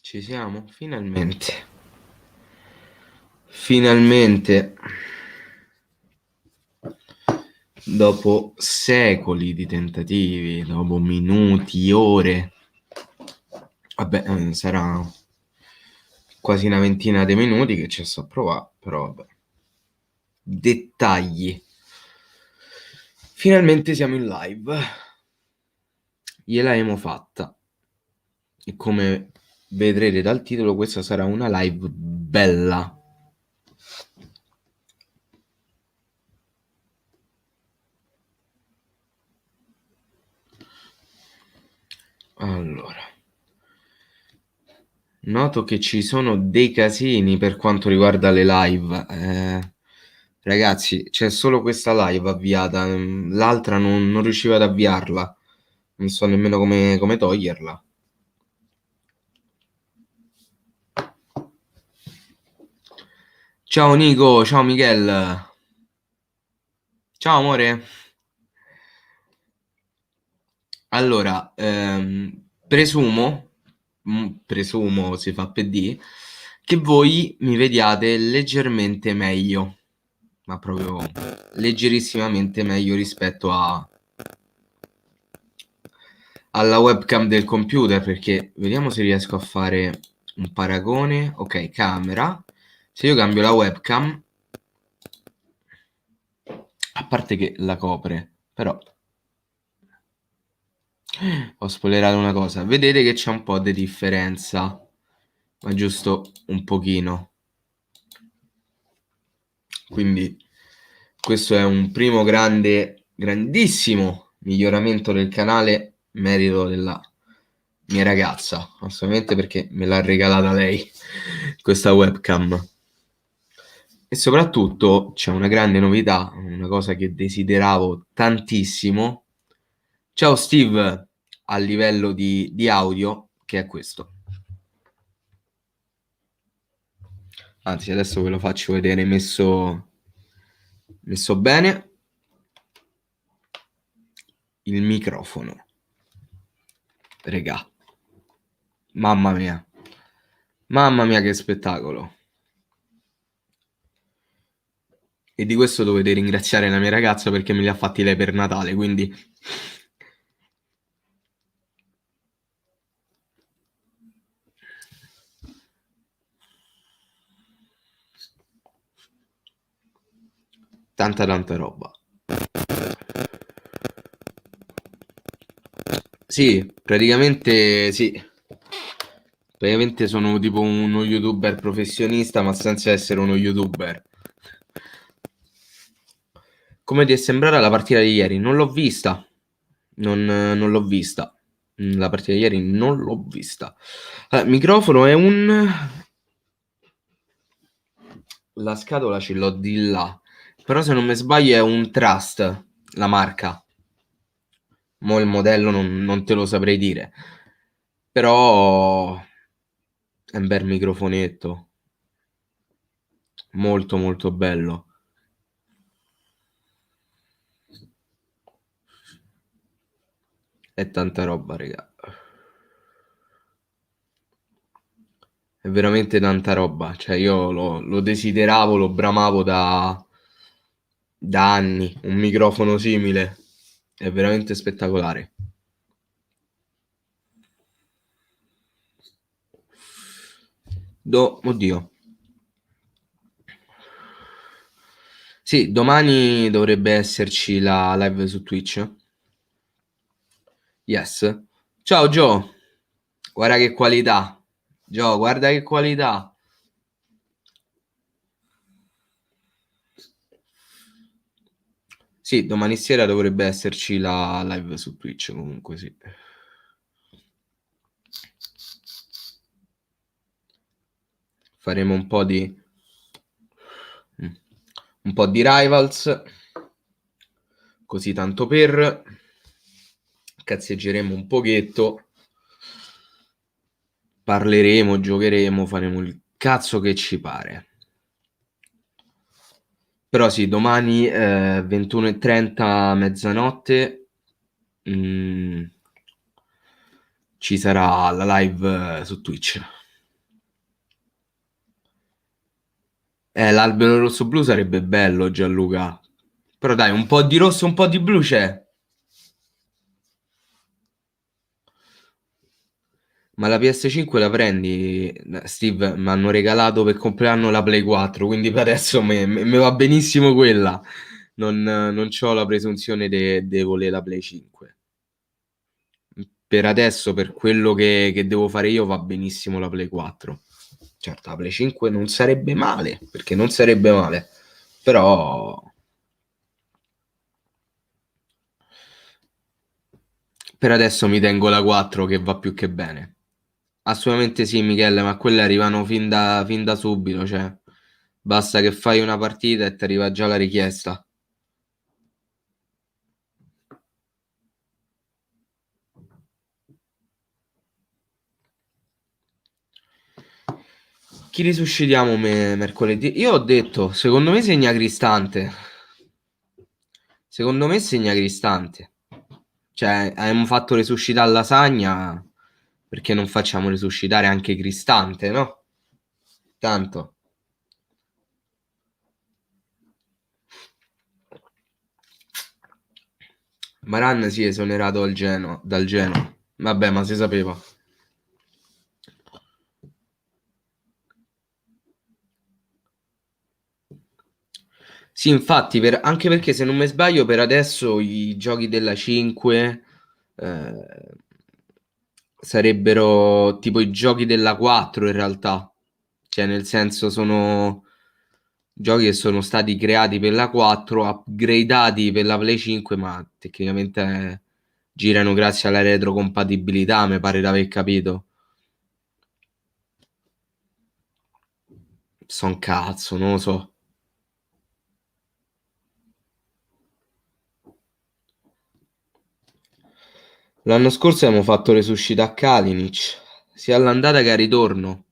Ci siamo? Finalmente. Finalmente. Dopo secoli di tentativi, dopo minuti, ore. Vabbè, sarà quasi una ventina di minuti che ci sto a provare, però vabbè. Dettagli. Finalmente siamo in live. Gliela abbiamo fatta. E come vedrete dal titolo, questa sarà una live bella. Allora, noto che ci sono dei casini per quanto riguarda le live. Ragazzi, c'è solo questa live avviata, l'altra non riuscivo ad avviarla, non so nemmeno come toglierla. Ciao Nico, ciao Miguel. Ciao amore. Allora, presumo si fa per dire, che voi mi vediate leggermente meglio, ma proprio leggerissimamente meglio rispetto alla webcam del computer, perché vediamo se riesco a fare un paragone. Ok, camera. Se io cambio la webcam, a parte che la copre, però ho spoilerato una cosa. Vedete che c'è un po' di differenza, ma giusto un pochino. Quindi questo è un primo grandissimo miglioramento del canale, merito della mia ragazza, assolutamente, perché me l'ha regalata lei questa webcam. E soprattutto c'è una grande novità, una cosa che desideravo tantissimo. Ciao Steve, a livello di audio, che è questo. Anzi, adesso ve lo faccio vedere messo bene. Il microfono. Regà. Mamma mia. Mamma mia che spettacolo. E di questo dovete ringraziare la mia ragazza perché me li ha fatti lei per Natale, quindi tanta roba. Sì, praticamente sì. Praticamente sono tipo uno youtuber professionista, ma senza essere uno youtuber. Come ti è sembrata la partita di ieri? Non l'ho vista. Non l'ho vista. La partita di ieri non l'ho vista. Allora, microfono è un... La scatola ce l'ho di là. Però se non mi sbaglio è un Trust, la marca. Mo' il modello non te lo saprei dire. Però è un bel microfonetto. Molto molto bello. È tanta roba, raga. È veramente tanta roba. Cioè, io lo desideravo, lo bramavo da anni. Un microfono simile. È veramente spettacolare. Oddio. Sì, domani dovrebbe esserci la live su Twitch. Yes. Ciao Gio. Guarda che qualità. Gio, guarda che qualità. Sì, domani sera dovrebbe esserci la live su Twitch, comunque sì. Faremo un po' di Rivals, così tanto per cazzeggeremo un pochetto, parleremo, giocheremo, faremo il cazzo che ci pare. Però sì, domani 21:30, mezzanotte, ci sarà la live su Twitch. L'albero rosso-blu sarebbe bello, Gianluca. Però dai, un po' di rosso, un po' di blu c'è. Ma la PS5 la prendi, Steve? Mi hanno regalato per compleanno la Play 4, quindi per adesso mi va benissimo quella. Non ho la presunzione di volere la Play 5. Per adesso, per quello che devo fare io, va benissimo la Play 4. Certo, la Play 5 non sarebbe male, perché non sarebbe male. Però per adesso mi tengo la 4 che va più che bene. Assolutamente sì, Michele, ma quelle arrivano fin da subito, cioè basta che fai una partita e ti arriva già la richiesta. Chi risuscitiamo mercoledì? Io ho detto, secondo me segna Cristante. Secondo me segna Cristante. Cioè, abbiamo fatto resuscitare Lasagna, perché non facciamo resuscitare anche Cristante, no? Tanto. Maran si è esonerato dal Genoa. Vabbè, ma si sapeva. Sì, infatti, anche perché se non mi sbaglio, per adesso i giochi della 5 eh, sarebbero tipo i giochi della 4 in realtà. Cioè, nel senso, sono giochi che sono stati creati per la 4, upgradati per la Play 5, ma tecnicamente girano grazie alla retrocompatibilità, mi pare di aver capito. Son cazzo, non lo so. L'anno scorso abbiamo fatto resuscitare Kalinic, sia all'andata che al ritorno.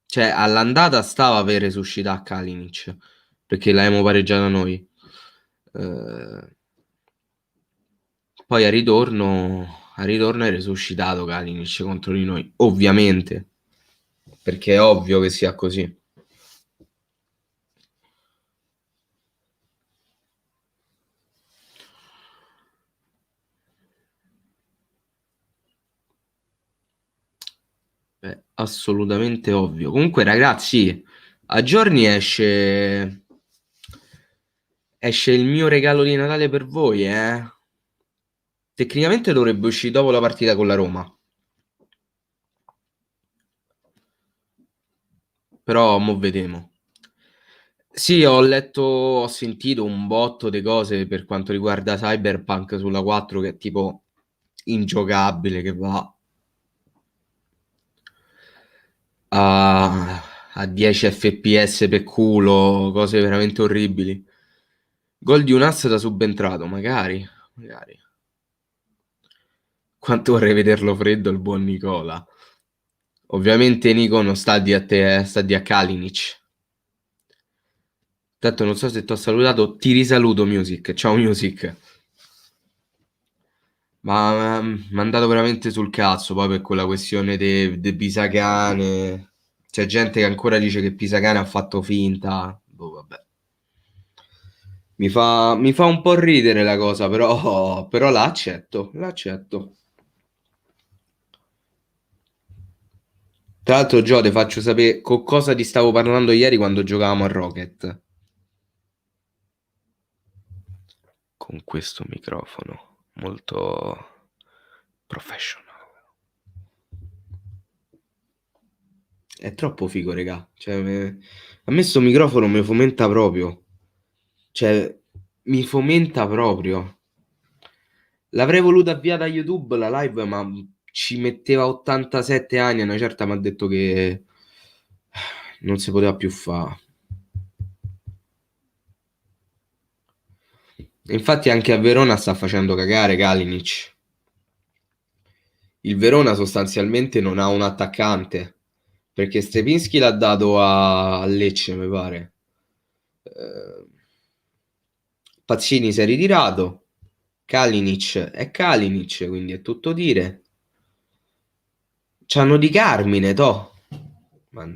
Cioè, all'andata stava per resuscitare Kalinic, perché l'abbiamo pareggiata noi. Eh, Poi al ritorno è resuscitato Kalinic contro di noi, ovviamente, perché è ovvio che sia così. Beh, assolutamente ovvio. Comunque, ragazzi, a giorni esce il mio regalo di Natale per voi, eh? Tecnicamente dovrebbe uscire dopo la partita con la Roma, però mo vedremo. Sì, ho letto, ho sentito un botto di cose per quanto riguarda Cyberpunk sulla 4 che è tipo ingiocabile, che va a 10 fps per culo, cose veramente orribili. Gol di un ass da subentrato, magari. Quanto vorrei vederlo freddo il buon Nicola. Ovviamente Nico non sta di a te, sta di a Kalinic. Tanto non so se ti ho salutato, ti risaluto Music. Ciao Music. Ma mi è andato veramente sul cazzo poi per quella questione de Pisacane. C'è gente che ancora dice che Pisacane ha fatto finta. Boh, vabbè. Mi fa un po' ridere la cosa, però l'accetto. Tra l'altro, Gio, ti faccio sapere con cosa ti stavo parlando ieri quando giocavamo a Rocket. Con questo microfono molto professional. È troppo figo, regà. Cioè, a me sto microfono mi fomenta proprio. Cioè, mi fomenta proprio. L'avrei voluta avviare da YouTube la live, ma ci metteva 87 anni. A una certa mi ha detto che non si poteva più fare. Infatti, anche a Verona sta facendo cagare Kalinic. Il Verona sostanzialmente non ha un attaccante perché Stepinski l'ha dato a Lecce, mi pare. Eh, Pazzini si è ritirato. Kalinic è Kalinic, quindi è tutto dire. C'hanno di Carmine, toh. Ma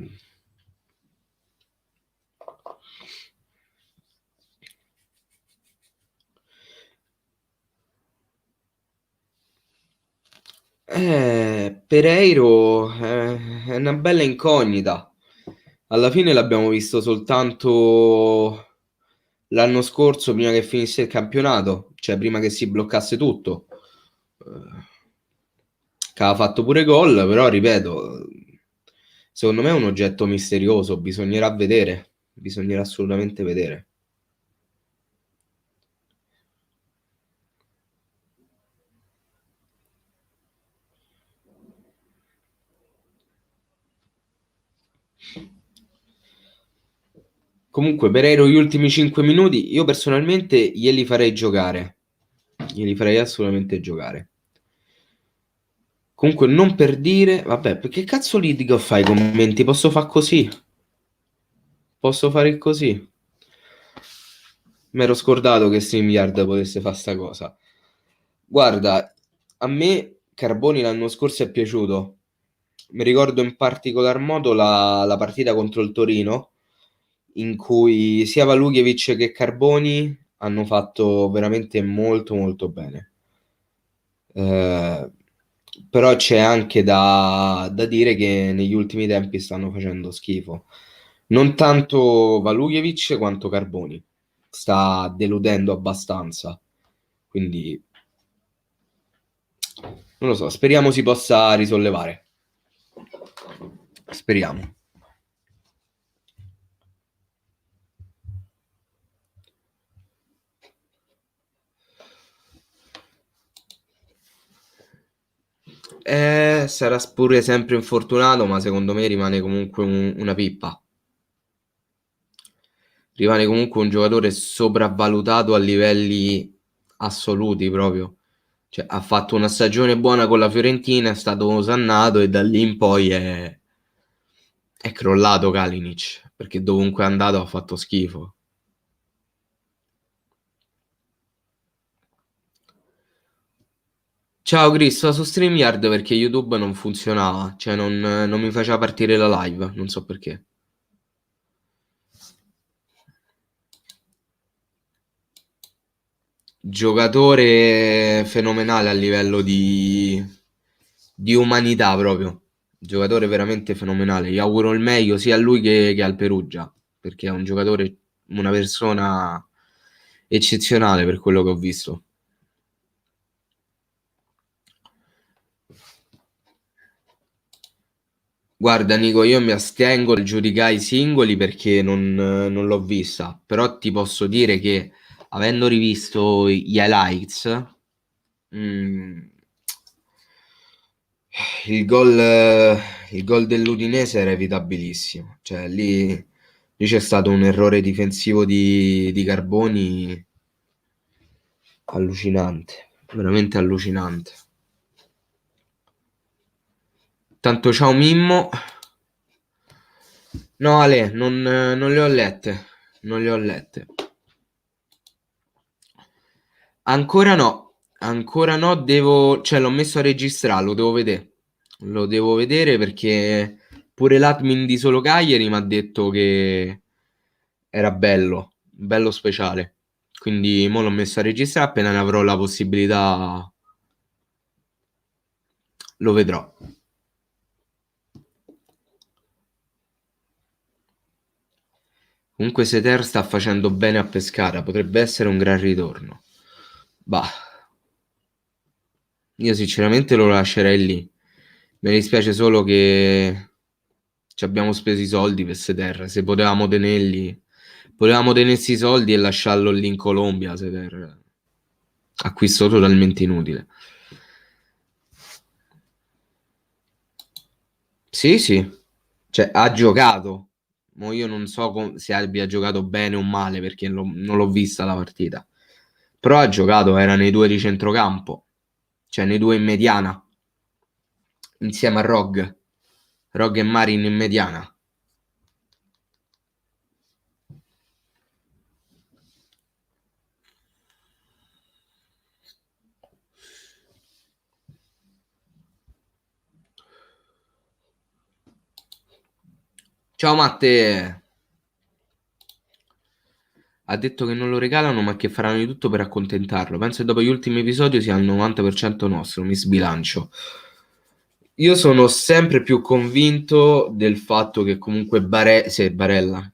Pereiro è una bella incognita. Alla fine l'abbiamo visto soltanto l'anno scorso, prima che finisse il campionato, cioè prima che si bloccasse tutto. Che aveva fatto pure gol, però ripeto, secondo me è un oggetto misterioso, bisognerà vedere, bisognerà assolutamente vedere. Comunque, Pereiro gli ultimi 5 minuti, io personalmente glieli farei giocare. Glieli farei assolutamente giocare. Comunque, non per dire, vabbè, perché cazzo litigo fai i commenti? Posso fare così? Posso fare così? Mi ero scordato che StreamYard potesse fare sta cosa. Guarda, a me Carboni l'anno scorso è piaciuto. Mi ricordo in particolar modo la partita contro il Torino, in cui sia Valujevic che Carboni hanno fatto veramente molto molto bene. Eh, però c'è anche da dire che negli ultimi tempi stanno facendo schifo. Non tanto Valujevic quanto Carboni. Sta deludendo abbastanza. Quindi non lo so, speriamo si possa risollevare. Speriamo. Sarà pure sempre infortunato, ma secondo me rimane comunque una pippa. Rimane comunque un giocatore sopravvalutato a livelli assoluti proprio. Cioè, ha fatto una stagione buona con la Fiorentina, è stato osannato e da lì in poi è crollato Kalinic, perché dovunque è andato ha fatto schifo. Ciao Chris, sto su StreamYard perché YouTube non funzionava, cioè non mi faceva partire la live, non so perché. Giocatore fenomenale a livello di umanità proprio. Giocatore veramente fenomenale. Gli auguro il meglio sia a lui che al Perugia, perché è un giocatore, una persona eccezionale per quello che ho visto. Guarda Nico, io mi astengo dal giudicare i singoli perché non l'ho vista, però ti posso dire che avendo rivisto gli highlights, mm, il gol, il gol dell'Udinese era evitabilissimo, cioè lì c'è stato un errore difensivo di Carboni allucinante, veramente allucinante. Tanto ciao Mimmo. No Ale, non le ho lette, non le ho lette. Ancora no, cioè l'ho messo a registrare, lo devo vedere. Lo devo vedere perché pure l'admin di Solo Cagliari mi ha detto che era bello, bello speciale. Quindi mo l'ho messo a registrare, appena ne avrò la possibilità lo vedrò. Comunque Seter sta facendo bene a Pescara, potrebbe essere un gran ritorno. Bah, io sinceramente lo lascerei lì. Mi dispiace solo che ci abbiamo speso i soldi per Seter. Se potevamo tenersi i soldi e lasciarlo lì in Colombia. Seter, acquisto totalmente inutile. Sì, sì, cioè ha giocato. Mo io non so se abbia giocato bene o male perché non l'ho vista la partita. Però ha giocato, era nei due di centrocampo, cioè nei due in mediana, insieme a Rog. Rog e Marin in mediana. Ciao Matte! Ha detto che non lo regalano ma che faranno di tutto per accontentarlo. Penso che dopo gli ultimi episodi sia al 90% nostro, mi sbilancio. Io sono sempre più convinto del fatto che comunque Barella,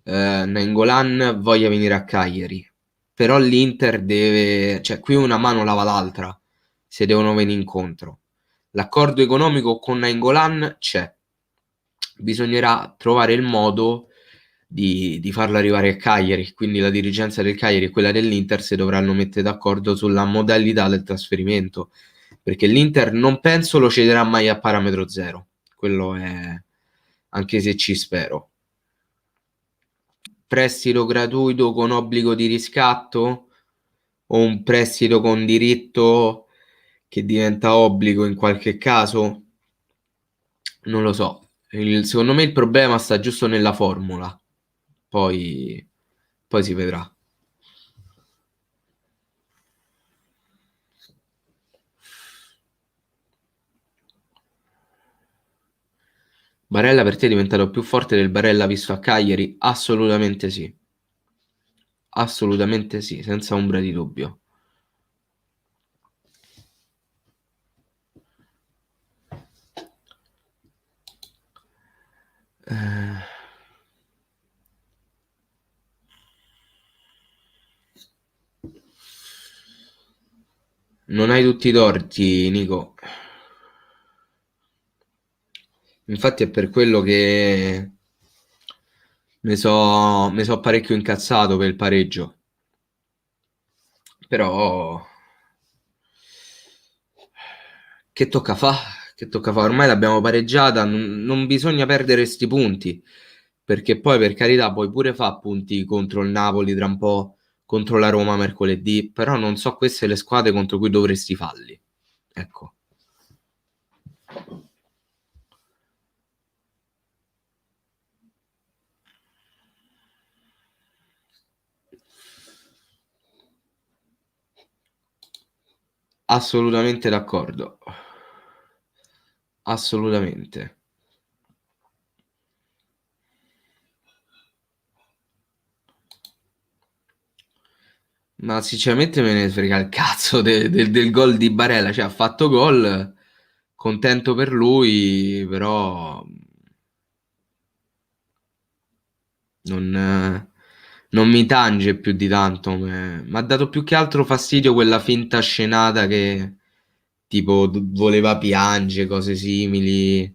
Nainggolan voglia venire a Cagliari, però l'Inter deve, cioè qui una mano lava l'altra, se devono venire incontro. L'accordo economico con Nainggolan c'è, bisognerà trovare il modo di farlo arrivare a Cagliari, quindi la dirigenza del Cagliari e quella dell'Inter si dovranno mettere d'accordo sulla modalità del trasferimento, perché l'Inter non penso lo cederà mai a parametro zero, quello è, anche se ci spero. Prestito gratuito con obbligo di riscatto o un prestito con diritto che diventa obbligo in qualche caso? Non lo so. Secondo me il problema sta giusto nella formula. Poi, poi si vedrà. Barella per te è diventato più forte del Barella visto a Cagliari? Assolutamente sì. Assolutamente sì, senza ombra di dubbio. Eh, Non hai tutti i torti, Nico. Infatti è per quello che mi so parecchio incazzato per il pareggio. Però che tocca fa? Che tocca fa? Ormai l'abbiamo pareggiata, non bisogna perdere sti punti, perché poi per carità puoi pure fare punti contro il Napoli tra un po', contro la Roma mercoledì, però non so queste le squadre contro cui dovresti farli. Ecco. Assolutamente d'accordo. Assolutamente. Ma sinceramente me ne frega il cazzo del gol di Barella, cioè ha fatto gol, contento per lui, però non mi tange più di tanto. Mi ha dato più che altro fastidio quella finta scenata che tipo voleva piangere, cose simili.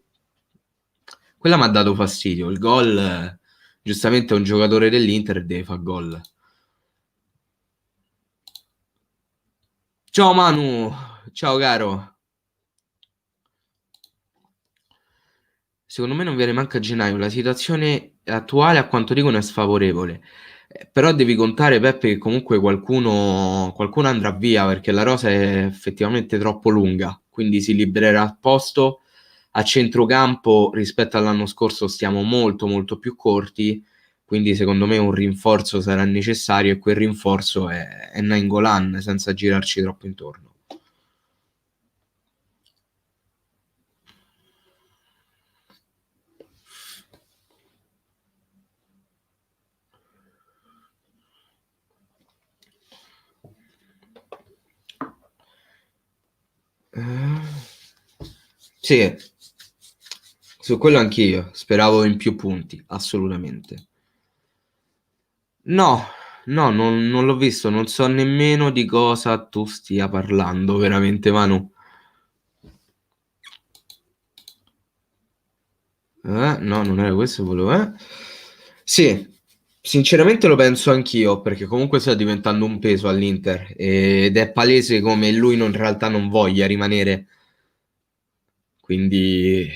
Quella mi ha dato fastidio. Il gol, giustamente, è un giocatore dell'Inter deve fare gol. Ciao Manu, ciao caro. Secondo me non viene manca a gennaio. La situazione attuale, a quanto dicono, è sfavorevole. Però devi contare, Peppe, che comunque qualcuno andrà via perché la rosa è effettivamente troppo lunga. Quindi si libererà posto a centrocampo rispetto all'anno scorso. Stiamo molto, molto più corti. Quindi, secondo me, un rinforzo sarà necessario. E quel rinforzo è Nainggolan, senza girarci troppo intorno. Sì, su quello anch'io. Speravo in più punti, assolutamente. No, no, non l'ho visto, non so nemmeno di cosa tu stia parlando, veramente, Manu. No, non era questo, volevo. Sì, sinceramente lo penso anch'io, perché comunque sta diventando un peso all'Inter ed è palese come lui in realtà non voglia rimanere, quindi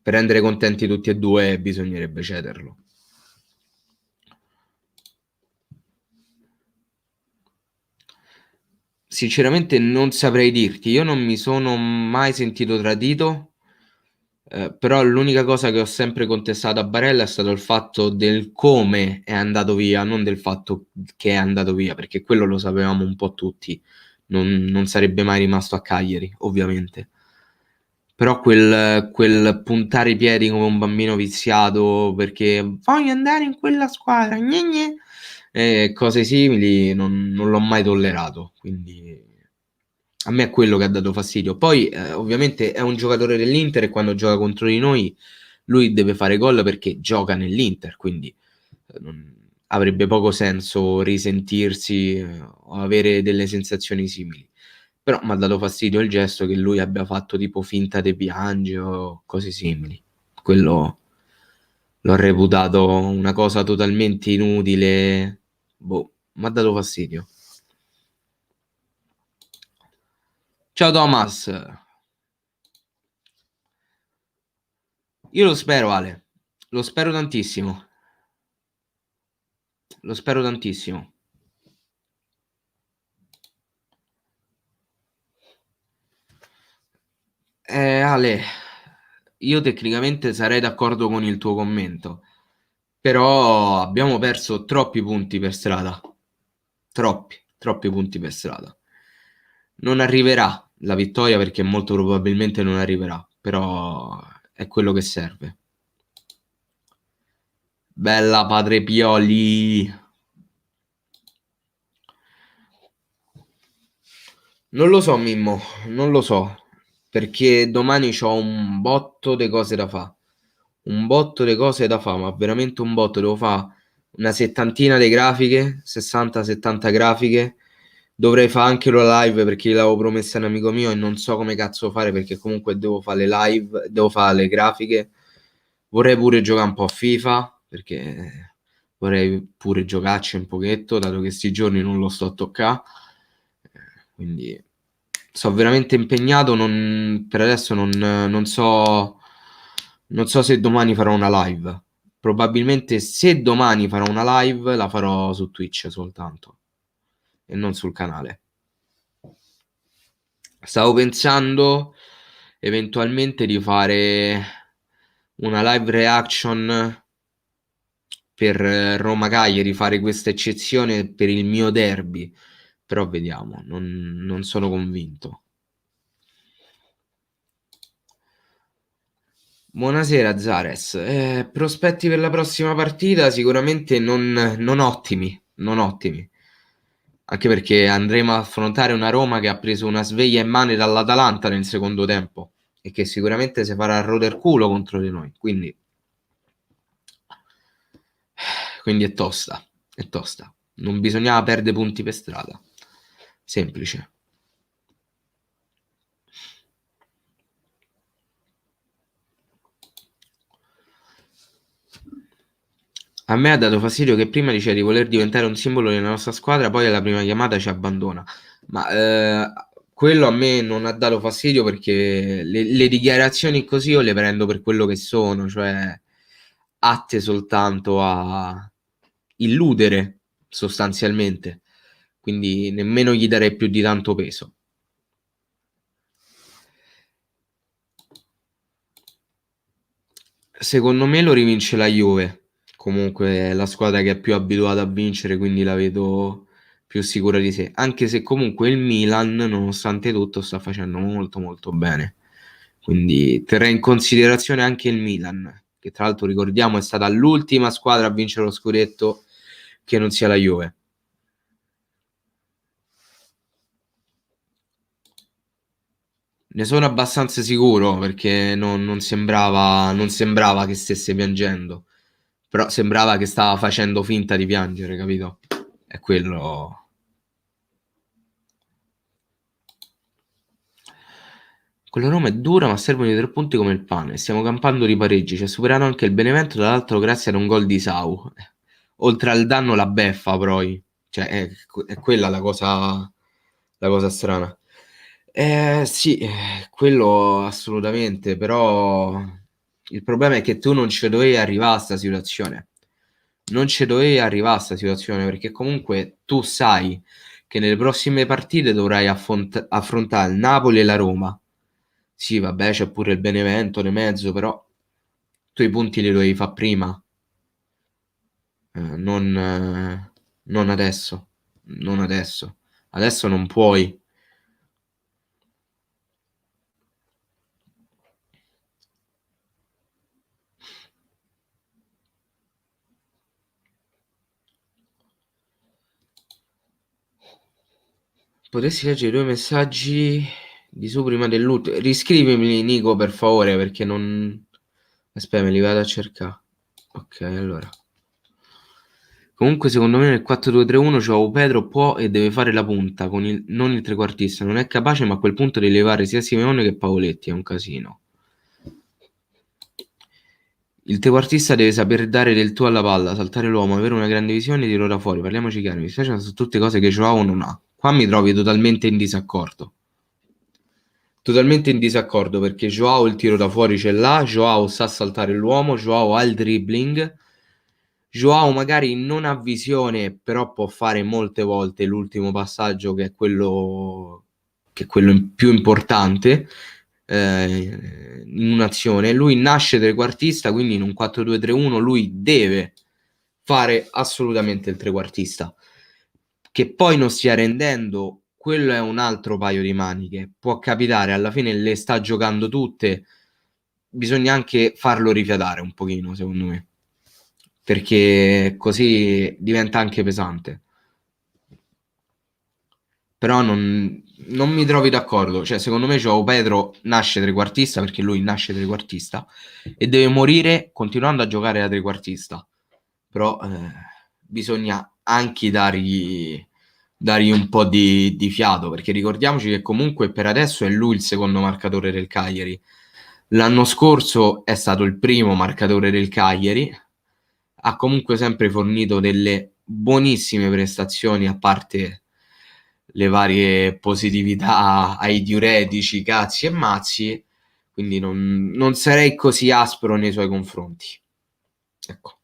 per rendere contenti tutti e due bisognerebbe cederlo. Sinceramente non saprei dirti, io non mi sono mai sentito tradito, però l'unica cosa che ho sempre contestato a Barella è stato il fatto del come è andato via, non del fatto che è andato via, perché quello lo sapevamo un po' tutti, non sarebbe mai rimasto a Cagliari, ovviamente. Però quel puntare i piedi come un bambino viziato perché voglio andare in quella squadra, gne gne, e cose simili non l'ho mai tollerato, quindi A me è quello che ha dato fastidio. Poi, ovviamente, è un giocatore dell'Inter e quando gioca contro di noi lui deve fare gol perché gioca nell'Inter, quindi avrebbe poco senso risentirsi o avere delle sensazioni simili. Però mi ha dato fastidio il gesto che lui abbia fatto tipo finta di piangere o cose simili. Quello l'ho reputato una cosa totalmente inutile. Boh, mi ha dato fastidio. Ciao Thomas, io lo spero Ale, lo spero tantissimo, lo spero tantissimo. Ale, io tecnicamente sarei d'accordo con il tuo commento, però abbiamo perso troppi punti per strada, troppi punti per strada. Non arriverà la vittoria perché molto probabilmente non arriverà, però è quello che serve. Bella padre Pioli. Non lo so, Mimmo, non lo so, perché domani ho un botto di cose da fare. Un botto di cose da fare, ma veramente un botto. Devo fare una settantina di grafiche, 60-70 grafiche. Dovrei fare anche la live perché l'avevo promessa a un amico mio e non so come cazzo fare perché comunque devo fare le live, devo fare le grafiche. Vorrei pure giocare un po' a FIFA perché vorrei pure giocarci un pochetto, dato che sti giorni non lo sto a toccare. Quindi sto veramente impegnato. Per adesso non so se domani farò una live. Probabilmente se domani farò una live la farò su Twitch soltanto e non sul canale. Stavo pensando eventualmente di fare una live reaction per Roma Cagliari, fare questa eccezione per il mio derby, però vediamo, non sono convinto. Buonasera Zares. Prospetti per la prossima partita sicuramente non ottimi, non ottimi. Anche perché andremo a affrontare una Roma che ha preso una sveglia in mano dall'Atalanta nel secondo tempo e che sicuramente si farà roder culo contro di noi. Quindi è tosta, è tosta. Non bisognava perdere punti per strada. Semplice. A me ha dato fastidio che prima diceva di voler diventare un simbolo della nostra squadra, poi alla prima chiamata ci abbandona. Ma quello a me non ha dato fastidio perché le dichiarazioni così io le prendo per quello che sono, cioè atte soltanto a illudere sostanzialmente. Quindi nemmeno gli darei più di tanto peso. Secondo me lo rivince la Juve. Comunque è la squadra che è più abituata a vincere, quindi la vedo più sicura di sé. Anche se comunque il Milan, nonostante tutto, sta facendo molto molto bene. Quindi terrei in considerazione anche il Milan, che tra l'altro ricordiamo è stata l'ultima squadra a vincere lo scudetto che non sia la Juve. Ne sono abbastanza sicuro perché non sembrava che stesse piangendo, però sembrava che stava facendo finta di piangere, capito? È quello. Quella Roma è dura, ma servono i 3 punti come il pane. Stiamo campando di pareggi. Ci ha superato anche il Benevento, tra l'altro, grazie ad un gol di Sau. Oltre al danno, la beffa, poi. Cioè, è quella la cosa strana. Sì, quello assolutamente, però il problema è che tu non ci dovevi arrivare a sta situazione. Non ci dovevi arrivare a sta situazione perché comunque tu sai che nelle prossime partite dovrai affrontare il Napoli e la Roma. Sì, vabbè, c'è pure il Benevento nel mezzo, però tu i punti li dovevi fare prima, non adesso. Non adesso. Adesso non puoi. Potresti leggere i 2 messaggi di su prima dell'ultimo. Riscrivimi, Nico, per favore, perché non... Aspetta, me li vado a cercare. Ok, allora. Comunque, secondo me nel 4-2-3-1 Joao Pedro può e deve fare la punta, non il trequartista. Non è capace, ma a quel punto devi levare sia Simeone che Pavoletti. È un casino. Il trequartista deve saper dare del tuo alla palla, saltare l'uomo, avere una grande visione e tirare fuori. Parliamoci chiaro, mi spiace, ma sono tutte cose che Joao non ha. Qua mi trovi totalmente in disaccordo. Totalmente in disaccordo perché Joao il tiro da fuori ce l'ha, Joao sa saltare l'uomo, Joao ha il dribbling, Joao magari non ha visione, però può fare molte volte l'ultimo passaggio che è quello più importante in un'azione. Lui nasce trequartista, quindi in un 4-2-3-1 lui deve fare assolutamente il trequartista. Che poi non stia rendendo, quello è un altro paio di maniche. Può capitare, alla fine le sta giocando tutte. Bisogna anche farlo rifiatare un pochino, secondo me, perché così diventa anche pesante. Però non mi trovi d'accordo. Cioè, secondo me Joao Pedro nasce trequartista perché lui nasce trequartista e deve morire continuando a giocare da trequartista. Però bisogna anche dargli un po' di fiato, perché ricordiamoci che comunque per adesso è lui il secondo marcatore del Cagliari. L'anno scorso è stato il primo marcatore del Cagliari, ha comunque sempre fornito delle buonissime prestazioni, a parte le varie positività ai diuretici, cazzi e mazzi, quindi non sarei così aspro nei suoi confronti. Ecco.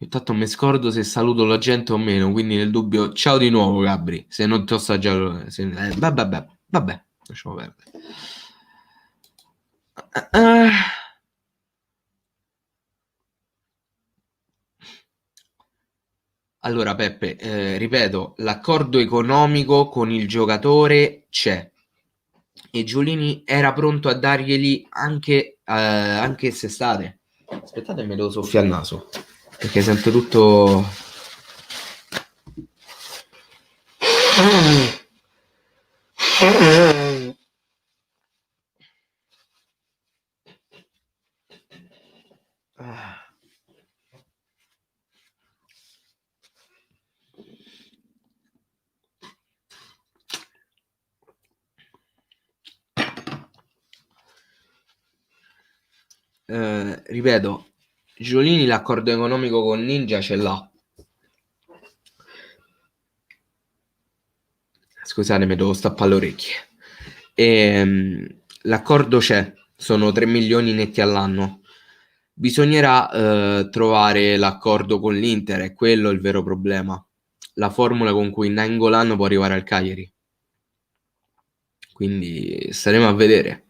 Intanto mi scordo se saluto la gente o meno, quindi nel dubbio, ciao di nuovo Gabri, se non ti ho assaggiato... vabbè, lasciamo perdere. Allora Peppe, ripeto, l'accordo economico con il giocatore c'è e Giulini era pronto a darglieli anche quest'estate. Aspettate, mi devo soffiare il naso perché sento tutto... ripeto, Giolini l'accordo economico con Ninja ce l'ha. Scusate, mi devo stappare le orecchie. L'accordo c'è, sono 3 milioni netti all'anno. Bisognerà trovare l'accordo con l'Inter, è quello il vero problema. La formula con cui Nainggolan può arrivare al Cagliari. Quindi staremo a vedere.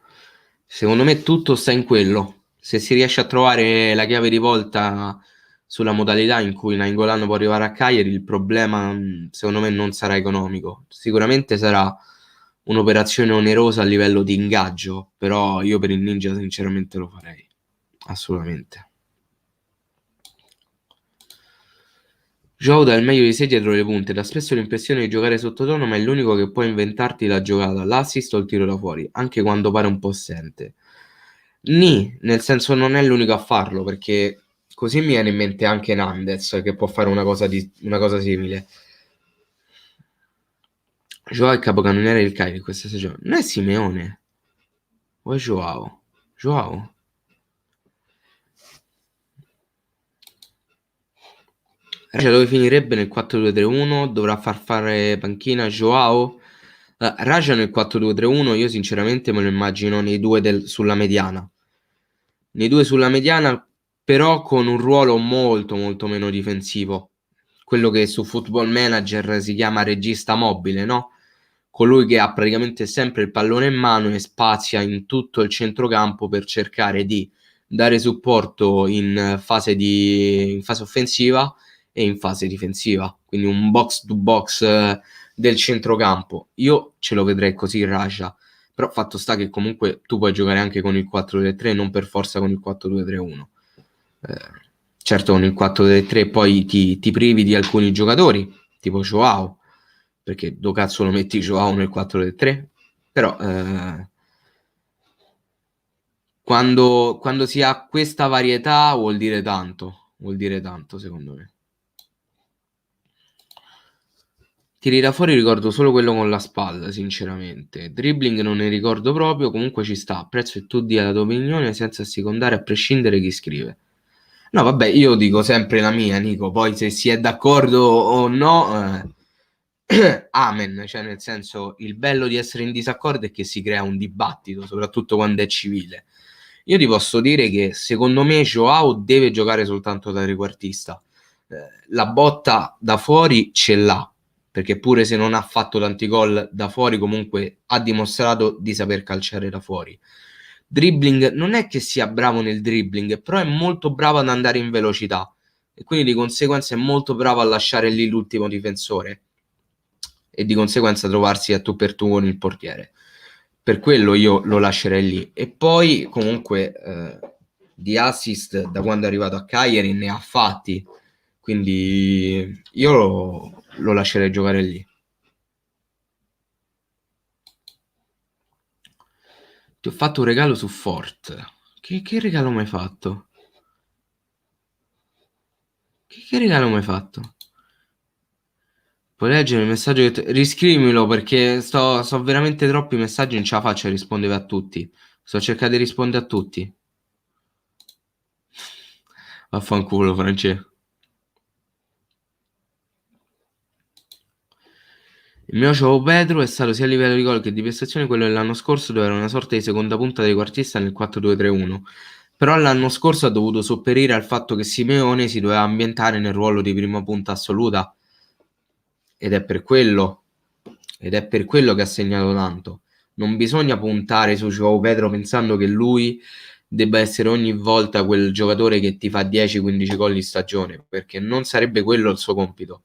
Secondo me tutto sta in quello. Se si riesce a trovare la chiave di volta sulla modalità in cui Nainggolan può arrivare a Cagliari, il problema secondo me non sarà economico. Sicuramente sarà un'operazione onerosa a livello di ingaggio, però io per il Ninja sinceramente lo farei. Assolutamente. Joao dà il meglio di sé dietro le punte, dà spesso l'impressione di giocare sottotono, ma è l'unico che può inventarti la giocata, l'assist o il tiro da fuori, anche quando pare un po' assente. Nel senso non è l'unico a farlo, perché così mi viene in mente anche Nandez che può fare una cosa simile. Joao è capocannoniere del Cagliari questa stagione. Non è Simeone. O è Joao? Joao? Raja dove finirebbe nel 4-2-3-1? Dovrà far fare panchina Joao? Raja nel 4-2-3-1 io sinceramente me lo immagino nei due sulla mediana. Nei due sulla mediana, però con un ruolo molto molto meno difensivo. Quello che su Football Manager si chiama regista mobile, no? Colui che ha praticamente sempre il pallone in mano e spazia in tutto il centrocampo per cercare di dare supporto in fase offensiva e in fase difensiva, quindi un box to box del centrocampo. Io ce lo vedrei così Raja, però fatto sta che comunque tu puoi giocare anche con il 4-3-3, non per forza con il 4-2-3-1. Certo con il 4-3-3 poi ti privi di alcuni giocatori, tipo Joao, perché do cazzo lo metti Joao nel 4-3, però quando si ha questa varietà vuol dire tanto secondo me. Tiri da fuori ricordo solo quello con la spalla, sinceramente. Dribbling non ne ricordo proprio, comunque ci sta. Apprezzo che tu dia la tua opinione senza assecondare a prescindere chi scrive. No, vabbè, io dico sempre la mia, Nico. Poi se si è d'accordo o no, amen. Cioè, nel senso, il bello di essere in disaccordo è che si crea un dibattito, soprattutto quando è civile. Io ti posso dire che secondo me Joao deve giocare soltanto da trequartista. La botta da fuori ce l'ha, perché pure se non ha fatto tanti gol da fuori, comunque ha dimostrato di saper calciare da fuori. Dribbling non è che sia bravo nel dribbling, però è molto bravo ad andare in velocità e quindi di conseguenza è molto bravo a lasciare lì l'ultimo difensore e di conseguenza trovarsi a tu per tu con il portiere. Per quello io lo lascerei lì. E poi comunque di assist da quando è arrivato a Cagliari ne ha fatti, quindi io lo lascerei giocare lì. Ti ho fatto un regalo su Fort. Che regalo mi hai fatto? Che regalo mi hai fatto? Puoi leggere il messaggio riscrivimelo perché sto veramente troppi messaggi, non ce la faccio a rispondere a tutti. Sto cercando di rispondere a tutti. Vaffanculo, Francesco. Il mio Joao Pedro è stato sia a livello di gol che di prestazione quello dell'anno scorso, dove era una sorta di seconda punta trequartista nel 4-2-3-1. Però l'anno scorso ha dovuto sopperire al fatto che Simeone si doveva ambientare nel ruolo di prima punta assoluta. Ed è per quello che ha segnato tanto. Non bisogna puntare su Joao Pedro pensando che lui debba essere ogni volta quel giocatore che ti fa 10-15 gol in stagione, perché non sarebbe quello il suo compito.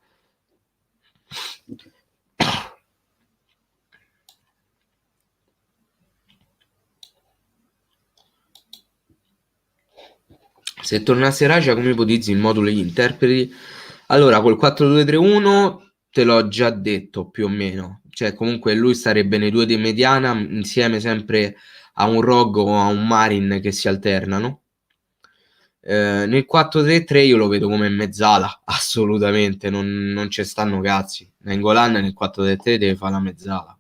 Se tornasse Raja, come ipotizzi il modulo degli interpreti? Allora, col 4-2-3-1 te l'ho già detto più o meno. Cioè, comunque lui starebbe nei due di mediana insieme sempre a un Roggo o a un Marin che si alternano. Nel 4-3-3 io lo vedo come mezzala, assolutamente, non ci stanno cazzi. Nainggolan nel 4-3-3 deve fare la mezzala.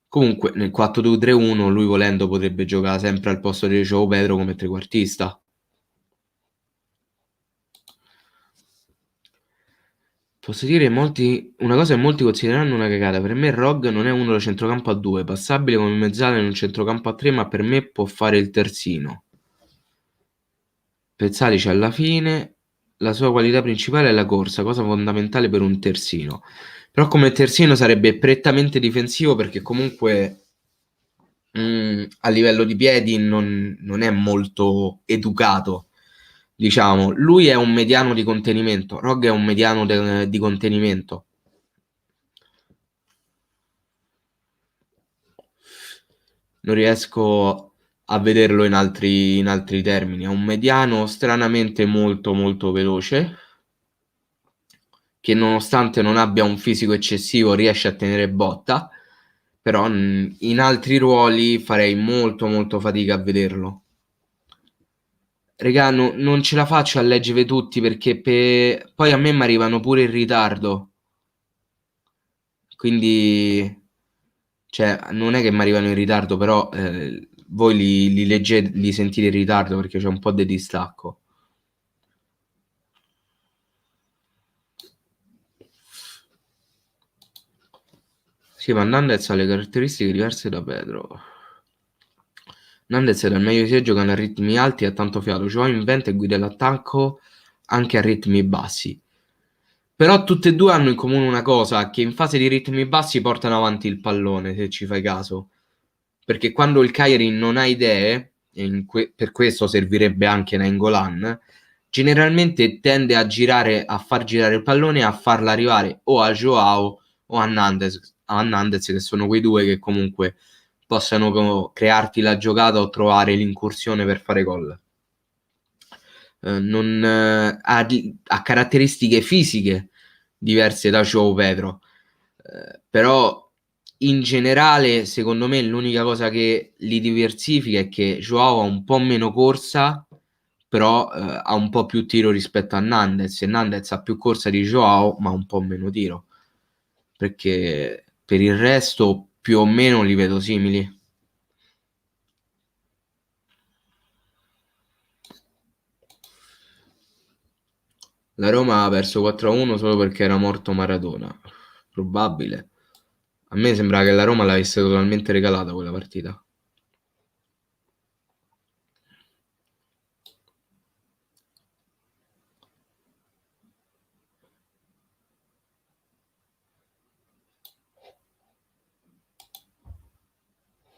Comunque nel 4-2-3-1 lui volendo potrebbe giocare sempre al posto di Joao Pedro come trequartista. Posso dire una cosa che molti considereranno una cagata. Per me Rog non è uno da centrocampo a 2, passabile come mezzala in un centrocampo a 3, ma per me può fare il terzino. Pezzalic alla fine, la sua qualità principale è la corsa, cosa fondamentale per un terzino. Però come terzino sarebbe prettamente difensivo perché comunque a livello di piedi non è molto educato. Diciamo, lui è un mediano di contenimento, Rog è un mediano di contenimento. Non riesco a vederlo in altri termini. È un mediano stranamente molto molto veloce, che nonostante non abbia un fisico eccessivo riesce a tenere botta, però in altri ruoli farei molto molto fatica a vederlo. Regà, non ce la faccio a leggere tutti perché poi a me mi arrivano pure in ritardo. Quindi, cioè, non è che mi arrivano in ritardo, però voi li leggete, li sentite in ritardo perché c'è un po' di distacco. Sì, ma Nandez ha le caratteristiche diverse da Pedro. Nandez è dal meglio di sé, giocando a ritmi alti e a tanto fiato. Joao inventa e guida l'attacco anche a ritmi bassi. Però tutte e due hanno in comune una cosa, che in fase di ritmi bassi portano avanti il pallone, se ci fai caso. Perché quando il Cagliari non ha idee, e per questo servirebbe anche Nainggolan, generalmente tende a far girare il pallone e a farla arrivare o a Joao o a Nandez, che sono quei due che comunque possano crearti la giocata o trovare l'incursione per fare gol. Ha caratteristiche fisiche diverse da João Pedro. Però in generale, secondo me, l'unica cosa che li diversifica è che Joao ha un po' meno corsa, però ha un po' più tiro rispetto a Nandez, e Nandez ha più corsa di Joao, ma un po' meno tiro. Perché per il resto più o meno li vedo simili. La Roma ha perso 4-1 solo perché era morto Maradona. Probabile. A me sembra che la Roma l'avesse totalmente regalata quella partita.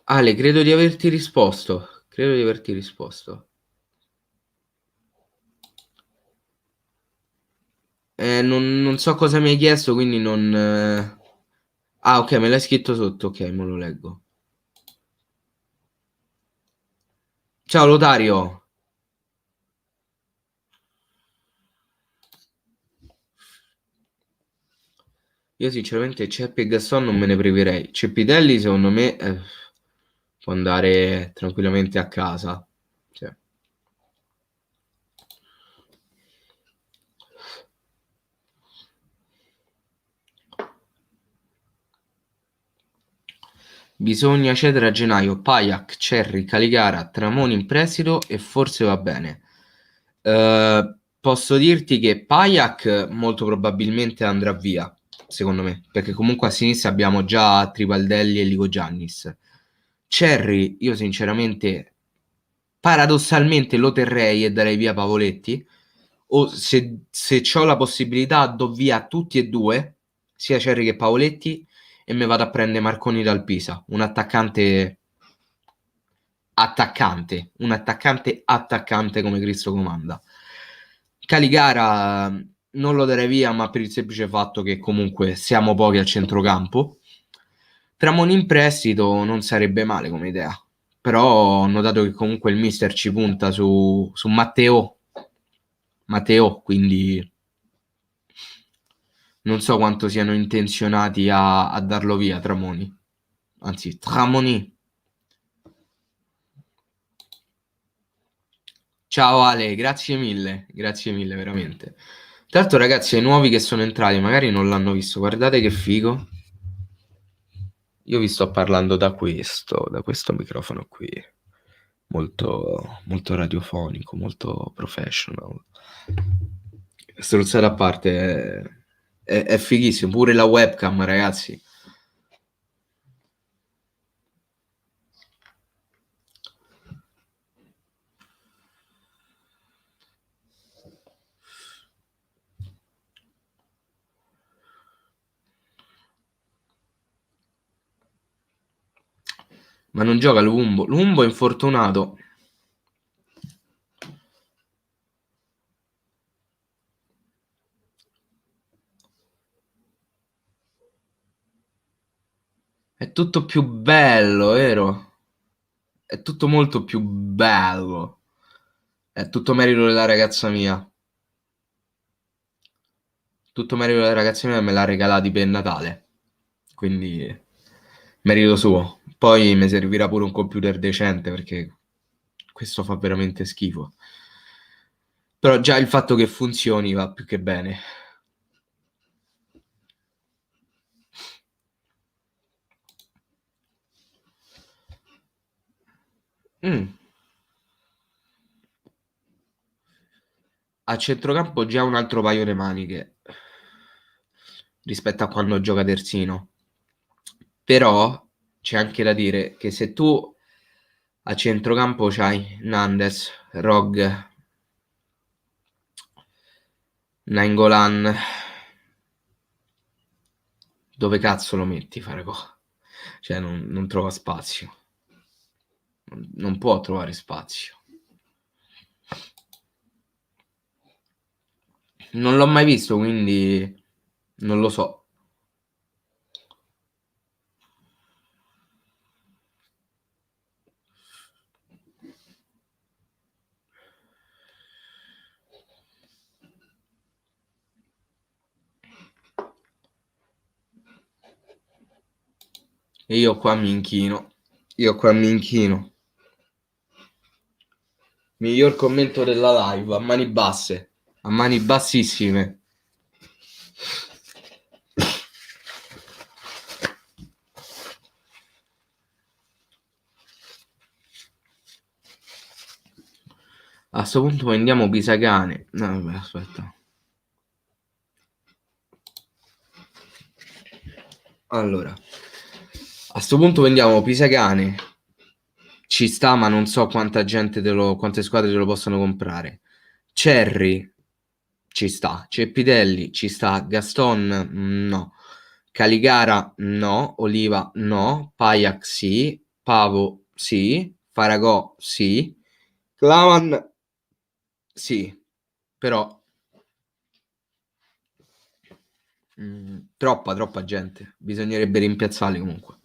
Ale, credo di averti risposto. Credo di averti risposto. Non so cosa mi hai chiesto, quindi non... Ah, ok, me l'hai scritto sotto. Ok, me lo leggo. Ciao, Lotario. Io sinceramente Ceppi e Gaston non me ne priverei. Ceppitelli, secondo me, può andare tranquillamente a casa. Cioè. Bisogna cedere a gennaio Pajak, Cerri, Caligara, Tramoni in prestito e forse va bene. Posso dirti che Pajak molto probabilmente andrà via, secondo me, perché comunque a sinistra abbiamo già Tribaldelli e Ligo Giannis. Cerri, io sinceramente, paradossalmente lo terrei e darei via Pavoletti, o se ho la possibilità do via tutti e due, sia Cerri che Pavoletti, e mi vado a prendere Marconi dal Pisa, un attaccante come Cristo comanda. Caligara non lo darei via, ma per il semplice fatto che comunque siamo pochi al centrocampo. Tramoni in prestito non sarebbe male come idea, però ho notato che comunque il mister ci punta su Matteo, quindi non so quanto siano intenzionati a darlo via Tramoni, anzi Tramoni. Ciao Ale, grazie mille veramente. Tra l'altro ragazzi, ai nuovi che sono entrati magari non l'hanno visto, guardate che figo. Io vi sto parlando da questo microfono qui, molto radiofonico, molto professional. Strozzate a parte, è fighissimo, pure la webcam ragazzi. Ma non gioca Lumbo, Lumbo è infortunato. È tutto più bello, vero? È tutto molto più bello. È tutto merito della ragazza mia. Tutto merito della ragazza mia, me l'ha regalato per Natale. Quindi merito suo. Poi mi servirà pure un computer decente perché questo fa veramente schifo. Però già il fatto che funzioni va più che bene. Mm. A centrocampo già un altro paio di maniche rispetto a quando gioca terzino. Però c'è anche da dire che se tu a centrocampo c'hai Nandes, Rog, Nainggolan, dove cazzo lo metti Farco? Cioè non trova spazio. Non può trovare spazio. Non l'ho mai visto, quindi non lo so. E io qua mi inchino. Miglior commento della live, a mani basse, a mani bassissime. A sto punto vendiamo Pisacane. No, vabbè, aspetta. Allora, a sto punto vendiamo Pisacane. Ci sta, ma non so quanta gente quante squadre te lo possono comprare. Cerri, ci sta. Ceppidelli, ci sta. Gaston, no. Caligara, no. Oliva, no. Paiac, sì. Pavo, sì. Faragò, sì. Claman, sì. Però troppa gente. Bisognerebbe rimpiazzarli comunque.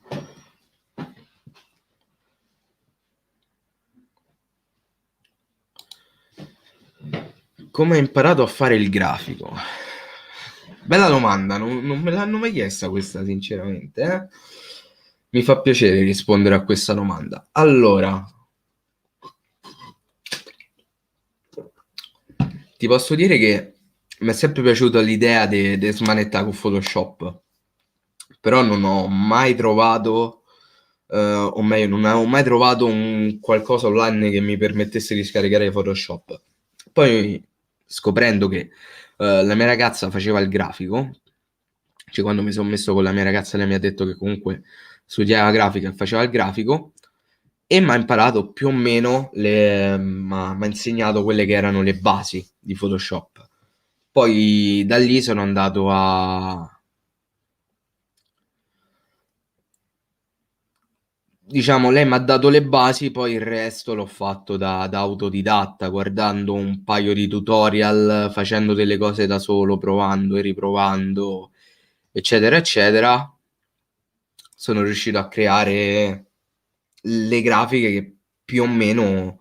Come hai imparato a fare il grafico? Bella domanda, non me l'hanno mai chiesta questa sinceramente, eh? Mi fa piacere rispondere a questa domanda. Allora, ti posso dire che mi è sempre piaciuta l'idea di smanettare con Photoshop, però non ho mai trovato, o meglio, non avevo mai trovato un qualcosa online che mi permettesse di scaricare Photoshop. Poi, scoprendo che la mia ragazza faceva il grafico, cioè quando mi sono messo con la mia ragazza, lei mi ha detto che comunque studiava grafica e faceva il grafico, e mi ha imparato più o meno, mi ha insegnato quelle che erano le basi di Photoshop. Poi da lì sono andato a, diciamo, lei mi ha dato le basi, poi il resto l'ho fatto da autodidatta, guardando un paio di tutorial, facendo delle cose da solo, provando e riprovando, eccetera, eccetera. Sono riuscito a creare le grafiche che più o meno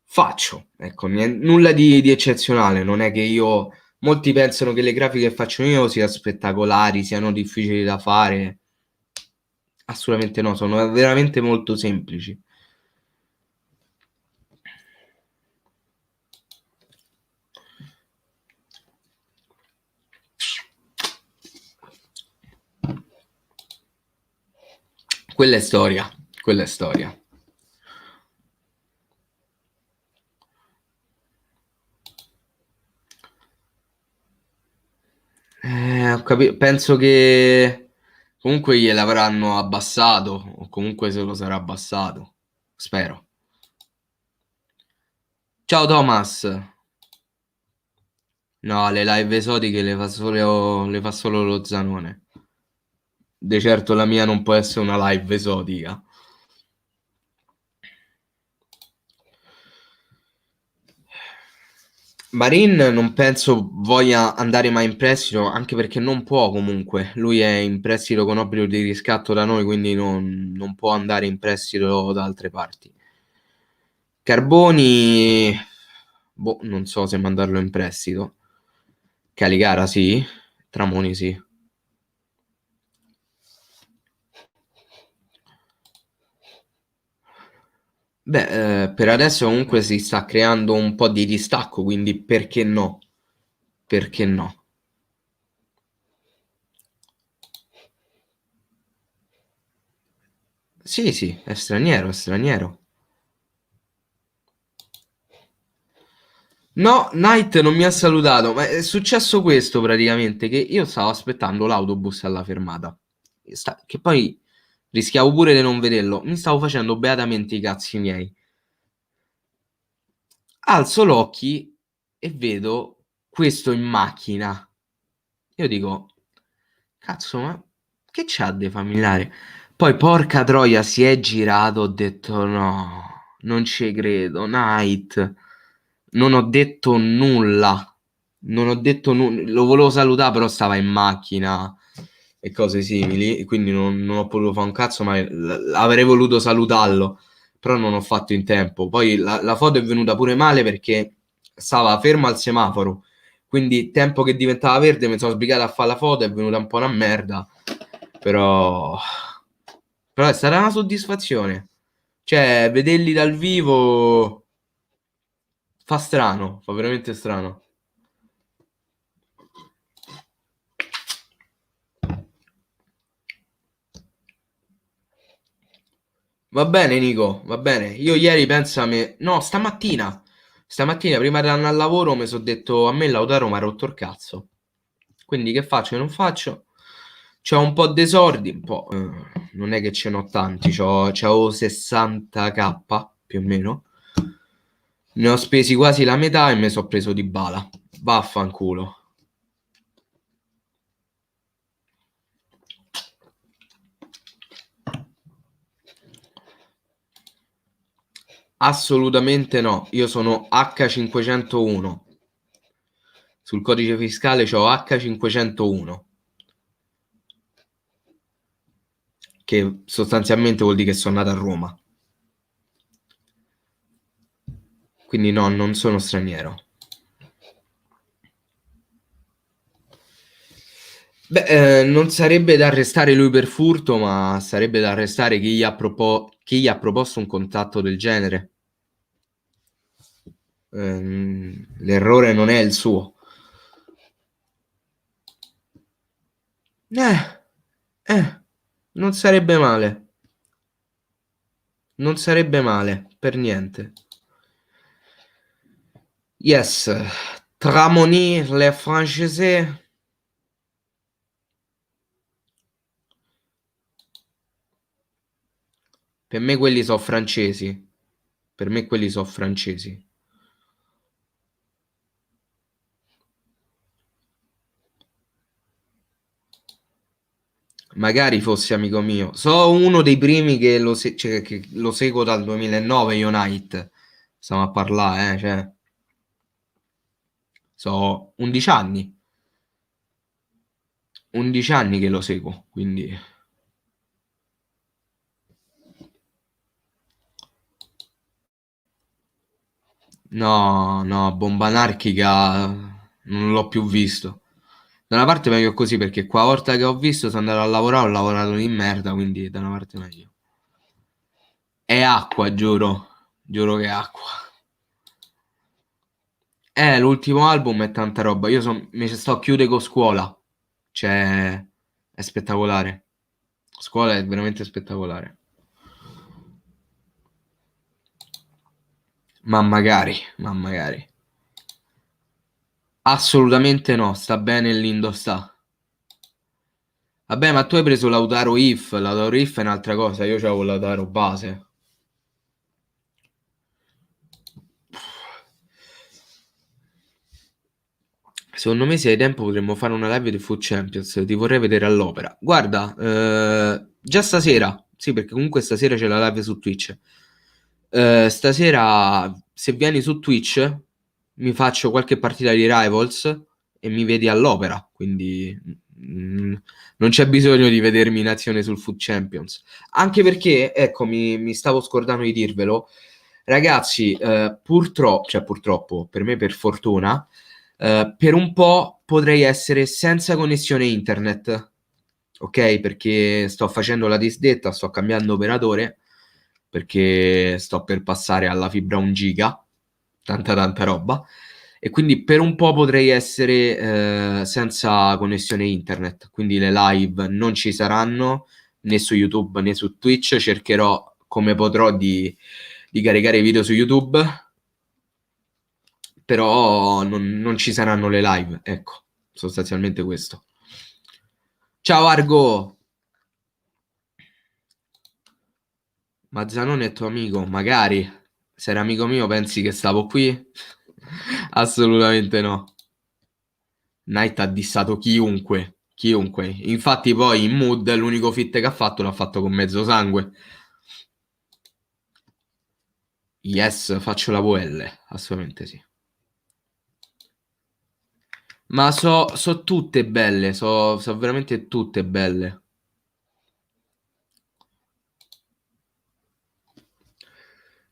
faccio. Ecco, nulla di eccezionale, non è che io... Molti pensano che le grafiche che faccio io siano spettacolari, siano difficili da fare. Assolutamente no, sono veramente molto semplici. Quella è storia, quella è storia. Penso che comunque gliel'avranno abbassato, o comunque se lo sarà abbassato. Spero. Ciao Thomas. No, le live esotiche le fa solo lo Zanone. De certo la mia non può essere una live esotica. Marin non penso voglia andare mai in prestito, anche perché non può comunque. Lui è in prestito con obbligo di riscatto da noi, quindi non può andare in prestito da altre parti. Carboni, boh, non so se mandarlo in prestito. Caligara sì, Tramoni sì. Beh, per adesso comunque si sta creando un po' di distacco, quindi perché no? Perché no? Sì, sì, è straniero, è straniero. No, Knight non mi ha salutato, ma è successo questo praticamente, che io stavo aspettando l'autobus alla fermata, che poi rischiavo pure di non vederlo, mi stavo facendo beatamente i cazzi miei. Alzo l'occhi e vedo questo in macchina. Io dico, cazzo, ma che c'ha di familiare? Poi porca troia, si è girato, ho detto no, non ci credo, Night. Non ho detto nulla. Non ho detto nulla. Lo volevo salutare, però stava in macchina e cose simili, e quindi non ho potuto fare un cazzo, ma avrei voluto salutarlo, però non ho fatto in tempo. Poi la foto è venuta pure male perché stava fermo al semaforo, quindi tempo che diventava verde mi sono sbrigato a fare la foto, è venuta un po' una merda, però Però è stata una soddisfazione. Cioè, vederli dal vivo fa strano, fa veramente strano. Va bene, Nico, va bene. Io ieri pensami, no, stamattina prima di andare al lavoro mi sono detto a me Lautaro mi ha rotto il cazzo. Quindi che faccio? Che non faccio? C'ho un po' di soldi, un po', non è che ce n'ho tanti, c'ho 60k più o meno. Ne ho spesi quasi la metà e mi sono preso Dybala. Vaffanculo. Assolutamente no. Io sono H501. Sul codice fiscale c'ho H501. Che sostanzialmente vuol dire che sono nato a Roma. Quindi no, non sono straniero. Beh, non sarebbe da arrestare lui per furto, ma sarebbe da arrestare chi gli ha proposto un contatto del genere. L'errore non è il suo. Eh, non sarebbe male. Non sarebbe male, per niente. Yes, Tramonì, le Francese. Per me quelli sono francesi. Per me quelli sono francesi. Magari fosse amico mio. So uno dei primi che lo seguo dal 2009, Unite. Stiamo a parlare, cioè. So 11 anni. 11 anni che lo seguo, quindi. No, no, bomba anarchica non l'ho più visto. Da una parte meglio così perché qua volta che ho visto sono andato a lavorare, ho lavorato di merda, quindi da una parte meglio. È acqua, giuro. Giuro che è acqua. L'ultimo album è tanta roba. Mi ci sto a chiudere con scuola. Cioè, è spettacolare. Scuola è veramente spettacolare. Ma magari. Assolutamente no, sta bene l'Indosta. Vabbè, ma tu hai preso Lautaro If è un'altra cosa, io c'avevo Lautaro base. Secondo me se hai tempo potremmo fare una live di Food Champions, ti vorrei vedere all'opera. Guarda, già stasera, sì perché comunque stasera c'è la live su Twitch. Stasera se vieni su Twitch mi faccio qualche partita di Rivals e mi vedi all'opera, quindi non c'è bisogno di vedermi in azione sul Food Champions. Anche perché, ecco, mi stavo scordando di dirvelo, ragazzi, purtroppo, per me per fortuna, per un po' potrei essere senza connessione internet, ok? Perché sto facendo la disdetta, sto cambiando operatore, perché sto per passare alla fibra 1 giga, tanta roba, e quindi per un po' potrei essere senza connessione internet, quindi le live non ci saranno né su YouTube né su Twitch, cercherò come potrò di caricare i video su YouTube, però non ci saranno le live, ecco, sostanzialmente questo. Ciao Argo! Ma Zanone è tuo amico? Magari. Se era amico mio pensi che stavo qui? Assolutamente no. Knight ha dissato chiunque. Infatti poi in Mood l'unico fit che ha fatto l'ha fatto con mezzo sangue. Yes, faccio la VL, assolutamente sì. Ma so tutte belle, so veramente tutte belle.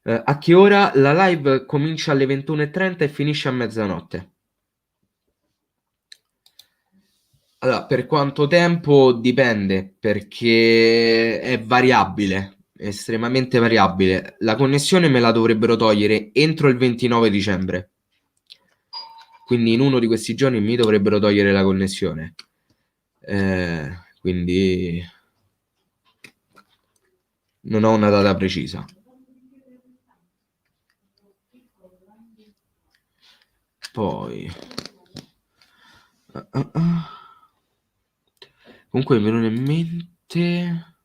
A che ora la live comincia alle 21:30 e finisce a mezzanotte? Allora, per quanto tempo dipende, perché è variabile, è estremamente variabile. La connessione me la dovrebbero togliere entro il 29 dicembre. Quindi in uno di questi giorni mi dovrebbero togliere la connessione. Quindi non ho una data precisa. Poi comunque mi viene in mente.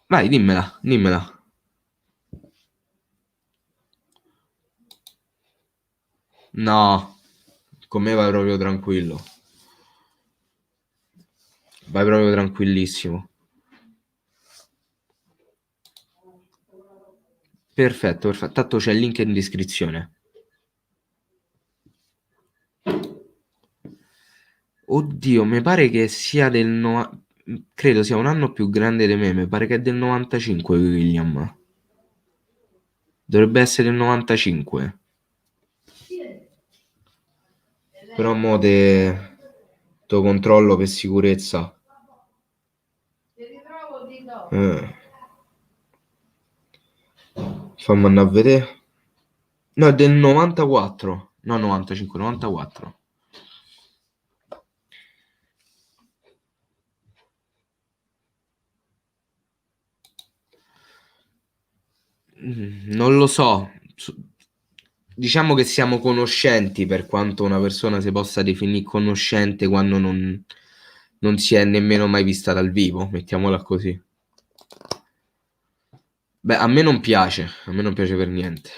Vai, dimmela. No, con me vai proprio tranquillo. Vai proprio tranquillissimo. Perfetto. Tanto c'è il link in descrizione. Oddio, mi pare che sia credo sia un anno più grande di me, mi pare che è del 95 William. Dovrebbe essere del 95. Però mo te controllo per sicurezza. Fammi andare a vedere. No, è del 94. No, 95, 94. Non lo so. Diciamo che siamo conoscenti, per quanto una persona si possa definire conoscente quando non si è nemmeno mai vista dal vivo, mettiamola così. Beh, a me non piace per niente.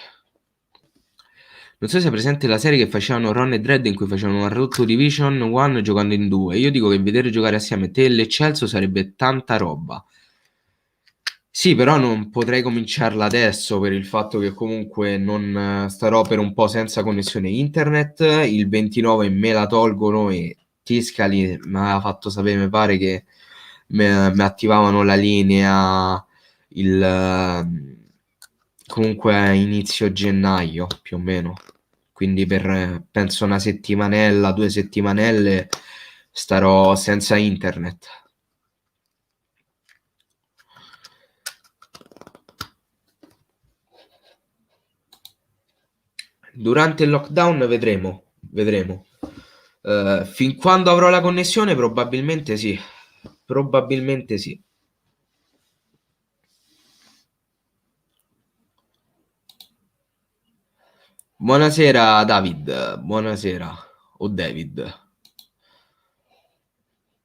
Non so se è presente la serie che facevano Ron e Dredd, in cui facevano un Naruto Division 1 giocando in due. Io dico che vedere giocare assieme te e l'Eccelso sarebbe tanta roba. Sì, però non potrei cominciarla adesso, per il fatto che comunque non starò per un po' senza connessione internet. Il 29 me la tolgono e Tiscali mi ha fatto sapere, mi pare che mi attivavano la linea comunque a inizio gennaio, più o meno. Quindi per penso una settimanella, 2 settimanelle starò senza internet. Durante il lockdown vedremo. Fin quando avrò la connessione probabilmente sì. Buonasera David, buonasera. O David.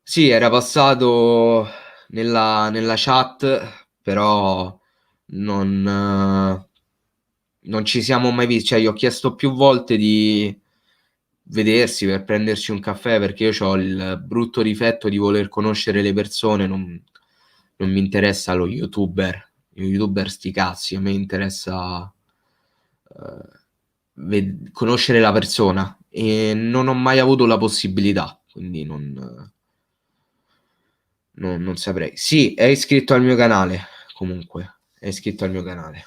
Sì, era passato nella chat, però non ci siamo mai visti. Cioè, gli ho chiesto più volte di vedersi per prenderci un caffè, perché io ho il brutto difetto di voler conoscere le persone, non mi interessa lo youtuber sti cazzi, a me interessa conoscere la persona e non ho mai avuto la possibilità, quindi non saprei. Sì, è iscritto al mio canale, comunque, è iscritto al mio canale.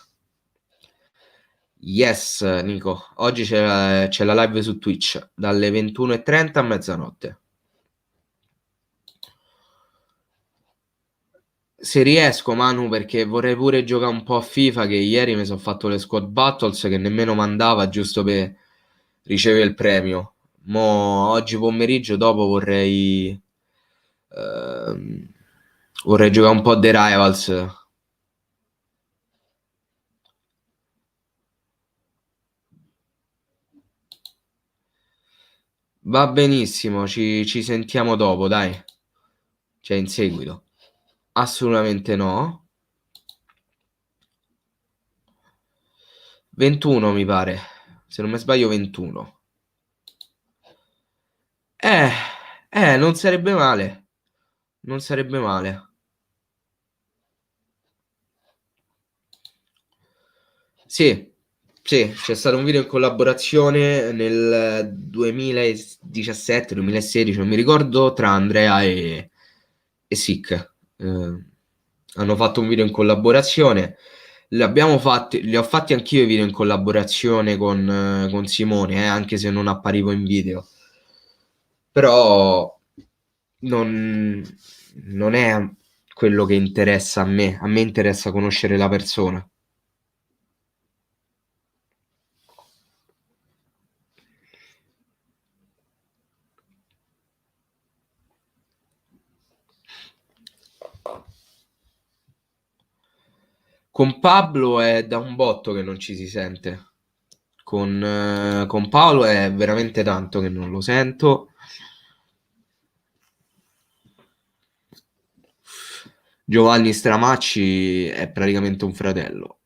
Yes, Nico, oggi c'è la live su Twitch dalle 21:30 a mezzanotte. Se riesco, Manu, perché vorrei pure giocare un po' a FIFA, che ieri mi sono fatto le squad battles che nemmeno mandava, giusto per ricevere il premio. Mo oggi pomeriggio dopo vorrei giocare un po' The Rivals. Va benissimo, ci sentiamo dopo, dai. Cioè, in seguito. Assolutamente no. 21 mi pare. Se non mi sbaglio 21. Eh, non sarebbe male. Non sarebbe male. Sì, sì, c'è stato un video in collaborazione nel 2017-2016, non mi ricordo, tra Andrea e Sick. Hanno fatto un video in collaborazione. Li ho fatti anch'io i video in collaborazione con Simone, anche se non apparivo in video. però non è quello che interessa a me. A me interessa conoscere la persona. Con Pablo è da un botto che non ci si sente. Con Paolo è veramente tanto che non lo sento. Giovanni Stramacci è praticamente un fratello.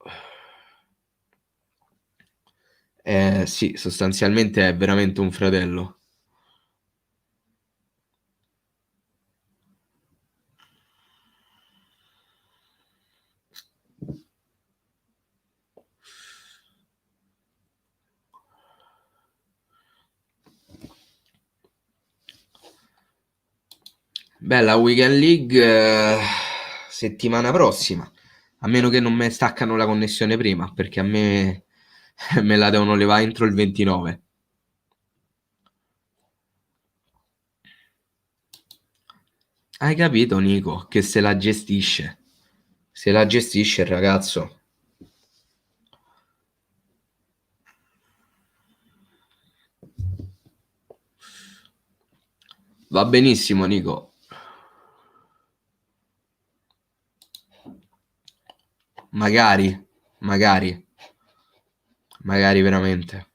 Sì, sostanzialmente è veramente un fratello. Bella Weekend League settimana prossima, a meno che non mi staccano la connessione prima, perché a me me la devono levare entro il 29. Hai capito, Nico? Che se la gestisce. Se la gestisce il ragazzo. Va benissimo, Nico. Magari, magari, magari veramente.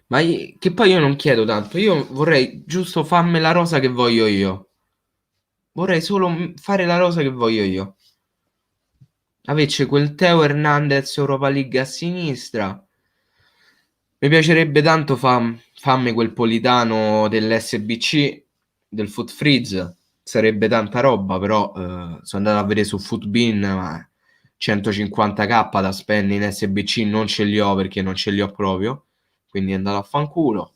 Che poi io non chiedo tanto, io vorrei giusto farmi la rosa che voglio io. Vorrei solo fare la rosa che voglio io. Invece quel Teo Hernandez Europa League a sinistra. Mi piacerebbe tanto farmi quel Politano dell'SBC, del Foot Freeze. Sarebbe tanta roba, però sono andato a vedere su Footbin, ma 150k da spendere in SBC non ce li ho perché non ce li ho proprio. Quindi è andato a fanculo.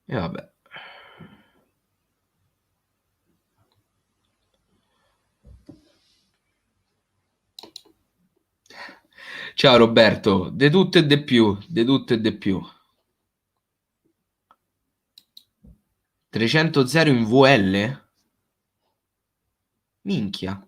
E vabbè. Ciao Roberto, de tutto e de più, de tutto e de più. 300 in VL? Minchia.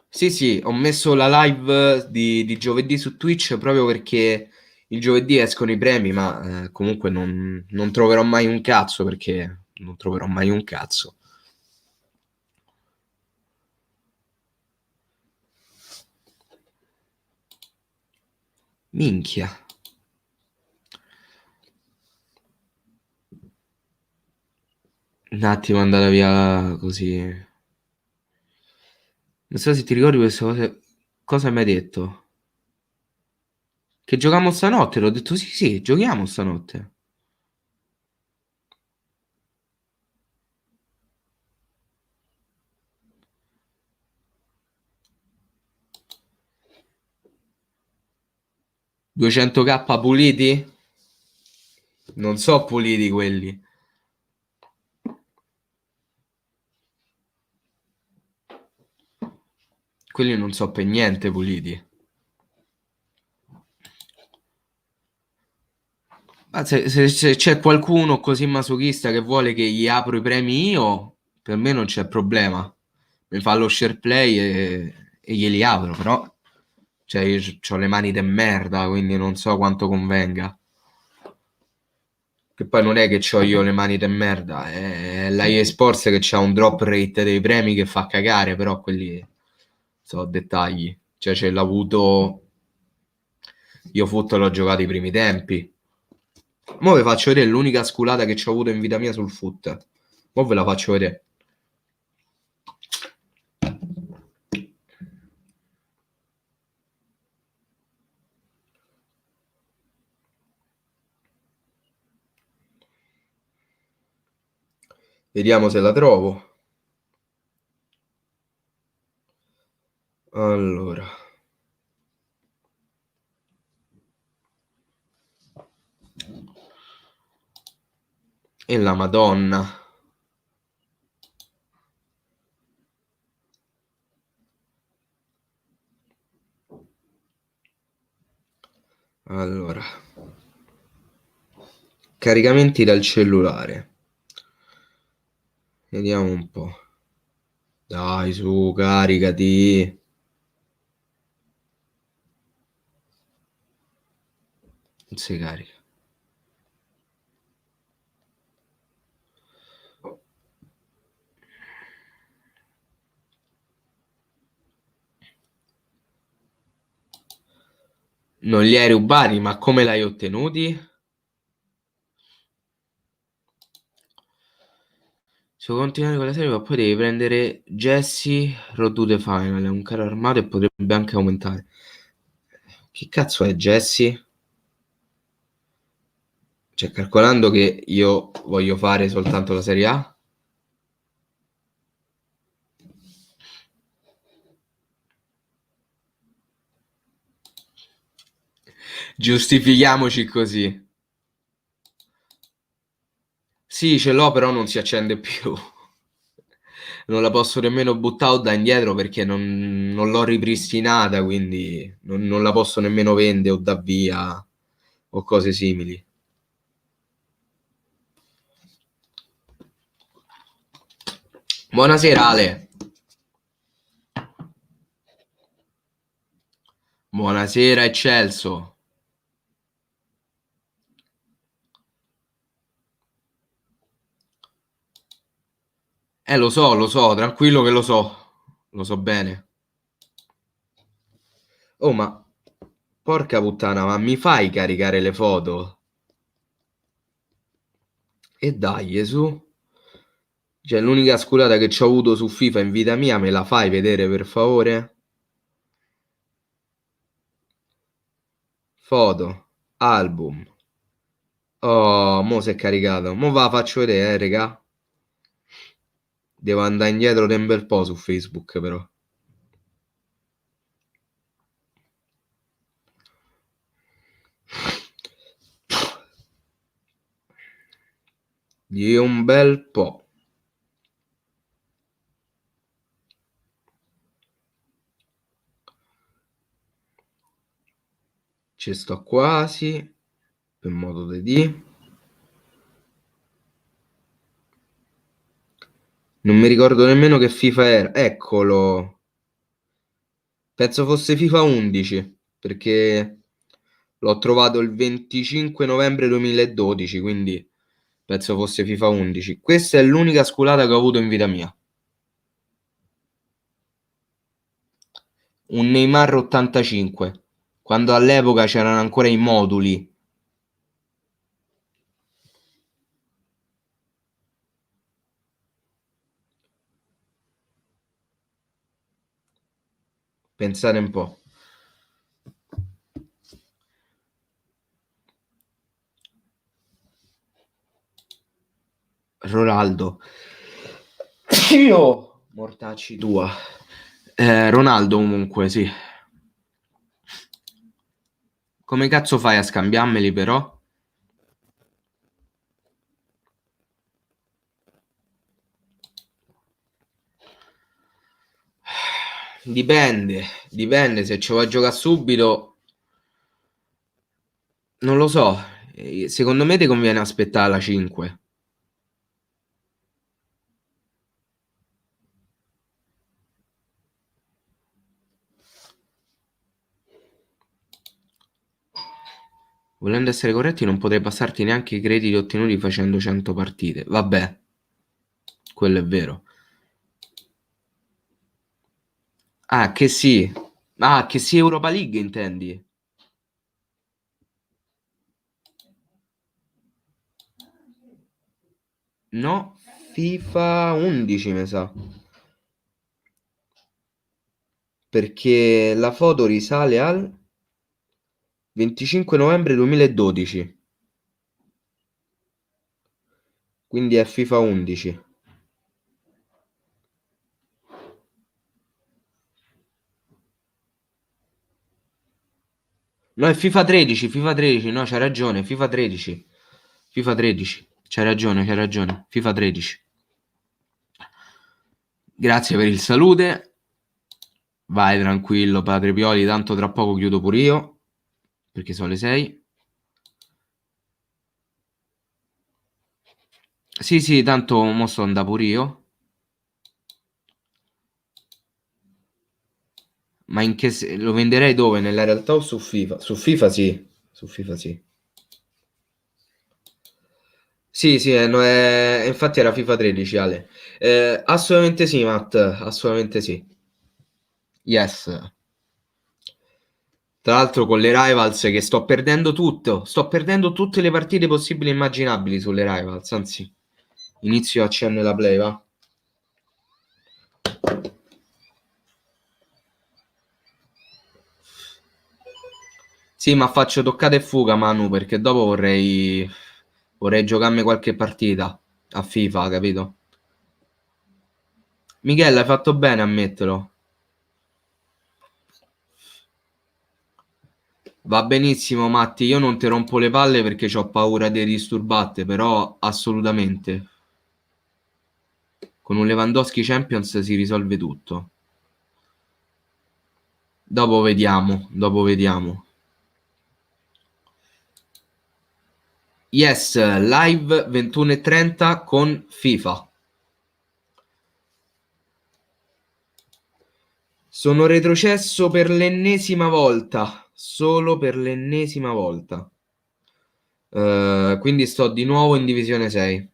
Sì, sì, ho messo la live di giovedì su Twitch proprio perché il giovedì escono i premi, ma comunque non troverò mai un cazzo perché non troverò mai un cazzo. Minchia. Un attimo è andata via così. Non so se ti ricordi queste cose. Cosa mi hai detto? Che giochiamo stanotte? L'ho detto sì, sì, giochiamo stanotte. 200k puliti? Non so puliti quelli. Quelli non so per niente puliti. Ma se c'è qualcuno così masochista che vuole che gli apro i premi io, per me non c'è problema. Mi fa lo share play e glieli apro, però cioè io ho le mani de merda, quindi non so quanto convenga. Che poi non è che ho io le mani de merda, è la EA Sports che c'ha un drop rate dei premi che fa cagare, però quelli sono dettagli. Cioè ce l'ho avuto, io Foot l'ho giocato i primi tempi. Mo' vi faccio vedere l'unica sculata che ci ho avuto in vita mia sul Foot. Mo' ve la faccio vedere. Vediamo se la trovo. Allora. E la Madonna. Allora. Caricamenti dal cellulare. Vediamo un po'. Dai, su, caricati. Non si carica. Non li hai rubati, ma come l'hai ottenuti? Se vuoi continuare con la serie, poi devi prendere Jesse Road to the Final. È un carro armato e potrebbe anche aumentare. Chi cazzo è Jesse? Cioè, calcolando che io voglio fare soltanto la Serie A. Giustifichiamoci così. Sì, ce l'ho, però non si accende più. Non la posso nemmeno buttare da indietro perché non l'ho ripristinata, quindi non la posso nemmeno vendere o da via o cose simili. Buonasera Ale. Buonasera Eccelso. Lo so, tranquillo che lo so bene. Oh, ma porca puttana, ma mi fai caricare le foto? E dai, su. Cioè, l'unica sculata che ci ho avuto su FIFA in vita mia, me la fai vedere per favore? Foto, album. Oh, mo si è caricato. Mo va, faccio vedere, regà. Devo andare indietro di un bel po' su Facebook, però. Di un bel po'. Ci sto quasi. Per modo di dire. Non mi ricordo nemmeno che FIFA era. Eccolo. Penso fosse FIFA 11. Perché l'ho trovato il 25 novembre 2012. Quindi penso fosse FIFA 11. Questa è l'unica sculata che ho avuto in vita mia. Un Neymar 85. Quando all'epoca c'erano ancora i moduli. Pensate un po'. Ronaldo. Io. Mortacci tua. Ronaldo comunque, sì. Come cazzo fai a scambiarmeli però? Dipende se ci vuoi giocare subito. Non lo so. Secondo me ti conviene aspettare la 5. Volendo essere corretti, non potrei passarti neanche i crediti ottenuti facendo 100 partite. Vabbè, quello è vero. Ah, che sì. Ah, che sì, Europa League intendi? No, FIFA 11 mi sa. Perché la foto risale al 25 novembre 2012. Quindi è FIFA 11. No, è FIFA 13, FIFA 13, no, c'hai ragione, FIFA 13. FIFA 13, c'hai ragione, FIFA 13. Grazie per il salute. Vai tranquillo, padre Pioli, tanto tra poco chiudo pure io, perché sono le 6. Sì, sì, tanto mo sto andando pure io. Ma in lo venderei dove? Nella realtà o su FIFA? Su FIFA sì, su FIFA sì. Sì, sì, no, infatti era FIFA 13, Ale. Assolutamente sì, Matt, assolutamente sì. Yes. Tra l'altro con le Rivals che sto perdendo tutto, sto perdendo tutte le partite possibili e immaginabili sulle Rivals, anzi, inizio a accendere la play, va? Sì, ma faccio toccata e fuga, Manu, perché dopo vorrei giocarmi qualche partita a FIFA, capito? Michele, hai fatto bene a metterlo. Va benissimo, Matti, io non ti rompo le palle perché ho paura di disturbarti, però assolutamente. Con un Lewandowski Champions si risolve tutto. Dopo vediamo, dopo vediamo. Yes, live 21:30 con FIFA. Sono retrocesso per l'ennesima volta, solo per l'ennesima volta. Quindi sto di nuovo in Divisione 6.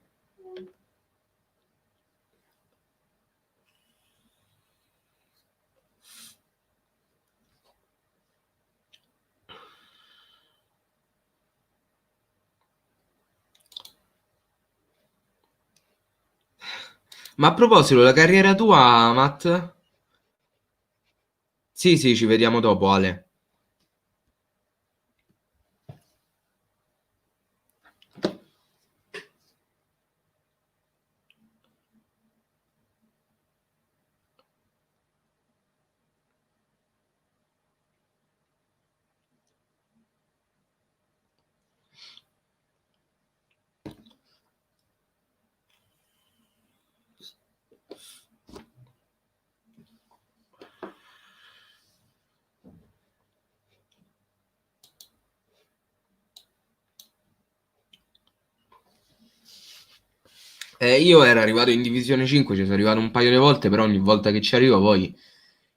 Ma a proposito, la carriera tua, Matt? Sì, sì, ci vediamo dopo, Ale. Io ero arrivato in Divisione 5, ci sono arrivato un paio di volte, però ogni volta che ci arrivo poi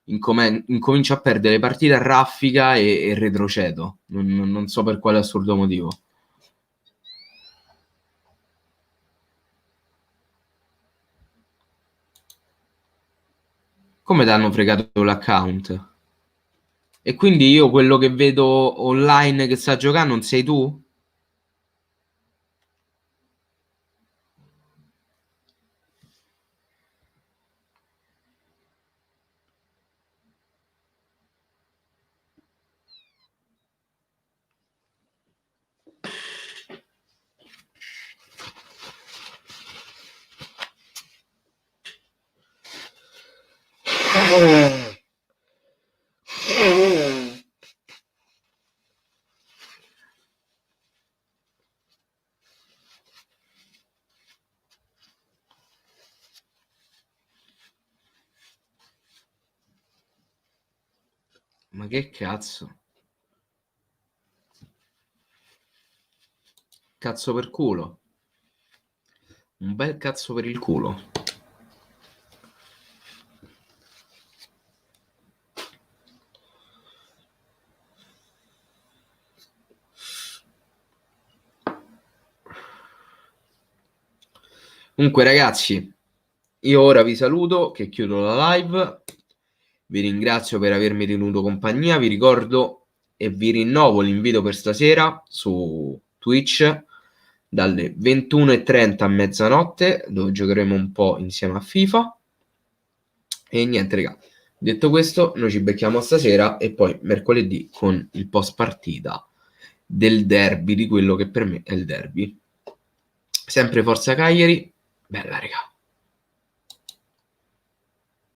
incomincio a perdere partite a raffica e retrocedo. Non so per quale assurdo motivo. Come ti hanno fregato l'account? E quindi io quello che vedo online che sta giocando non sei tu? Ma che cazzo? Cazzo per culo. Un bel cazzo per il culo. Comunque ragazzi, io ora vi saluto, che chiudo la live. Vi ringrazio per avermi tenuto compagnia. Vi ricordo e vi rinnovo l'invito per stasera su Twitch dalle 21:30 a mezzanotte, dove giocheremo un po' insieme a FIFA. E niente, raga. Detto questo, noi ci becchiamo stasera e poi mercoledì con il post partita del derby, di quello che per me è il derby. Sempre Forza Cagliari. Bella, raga.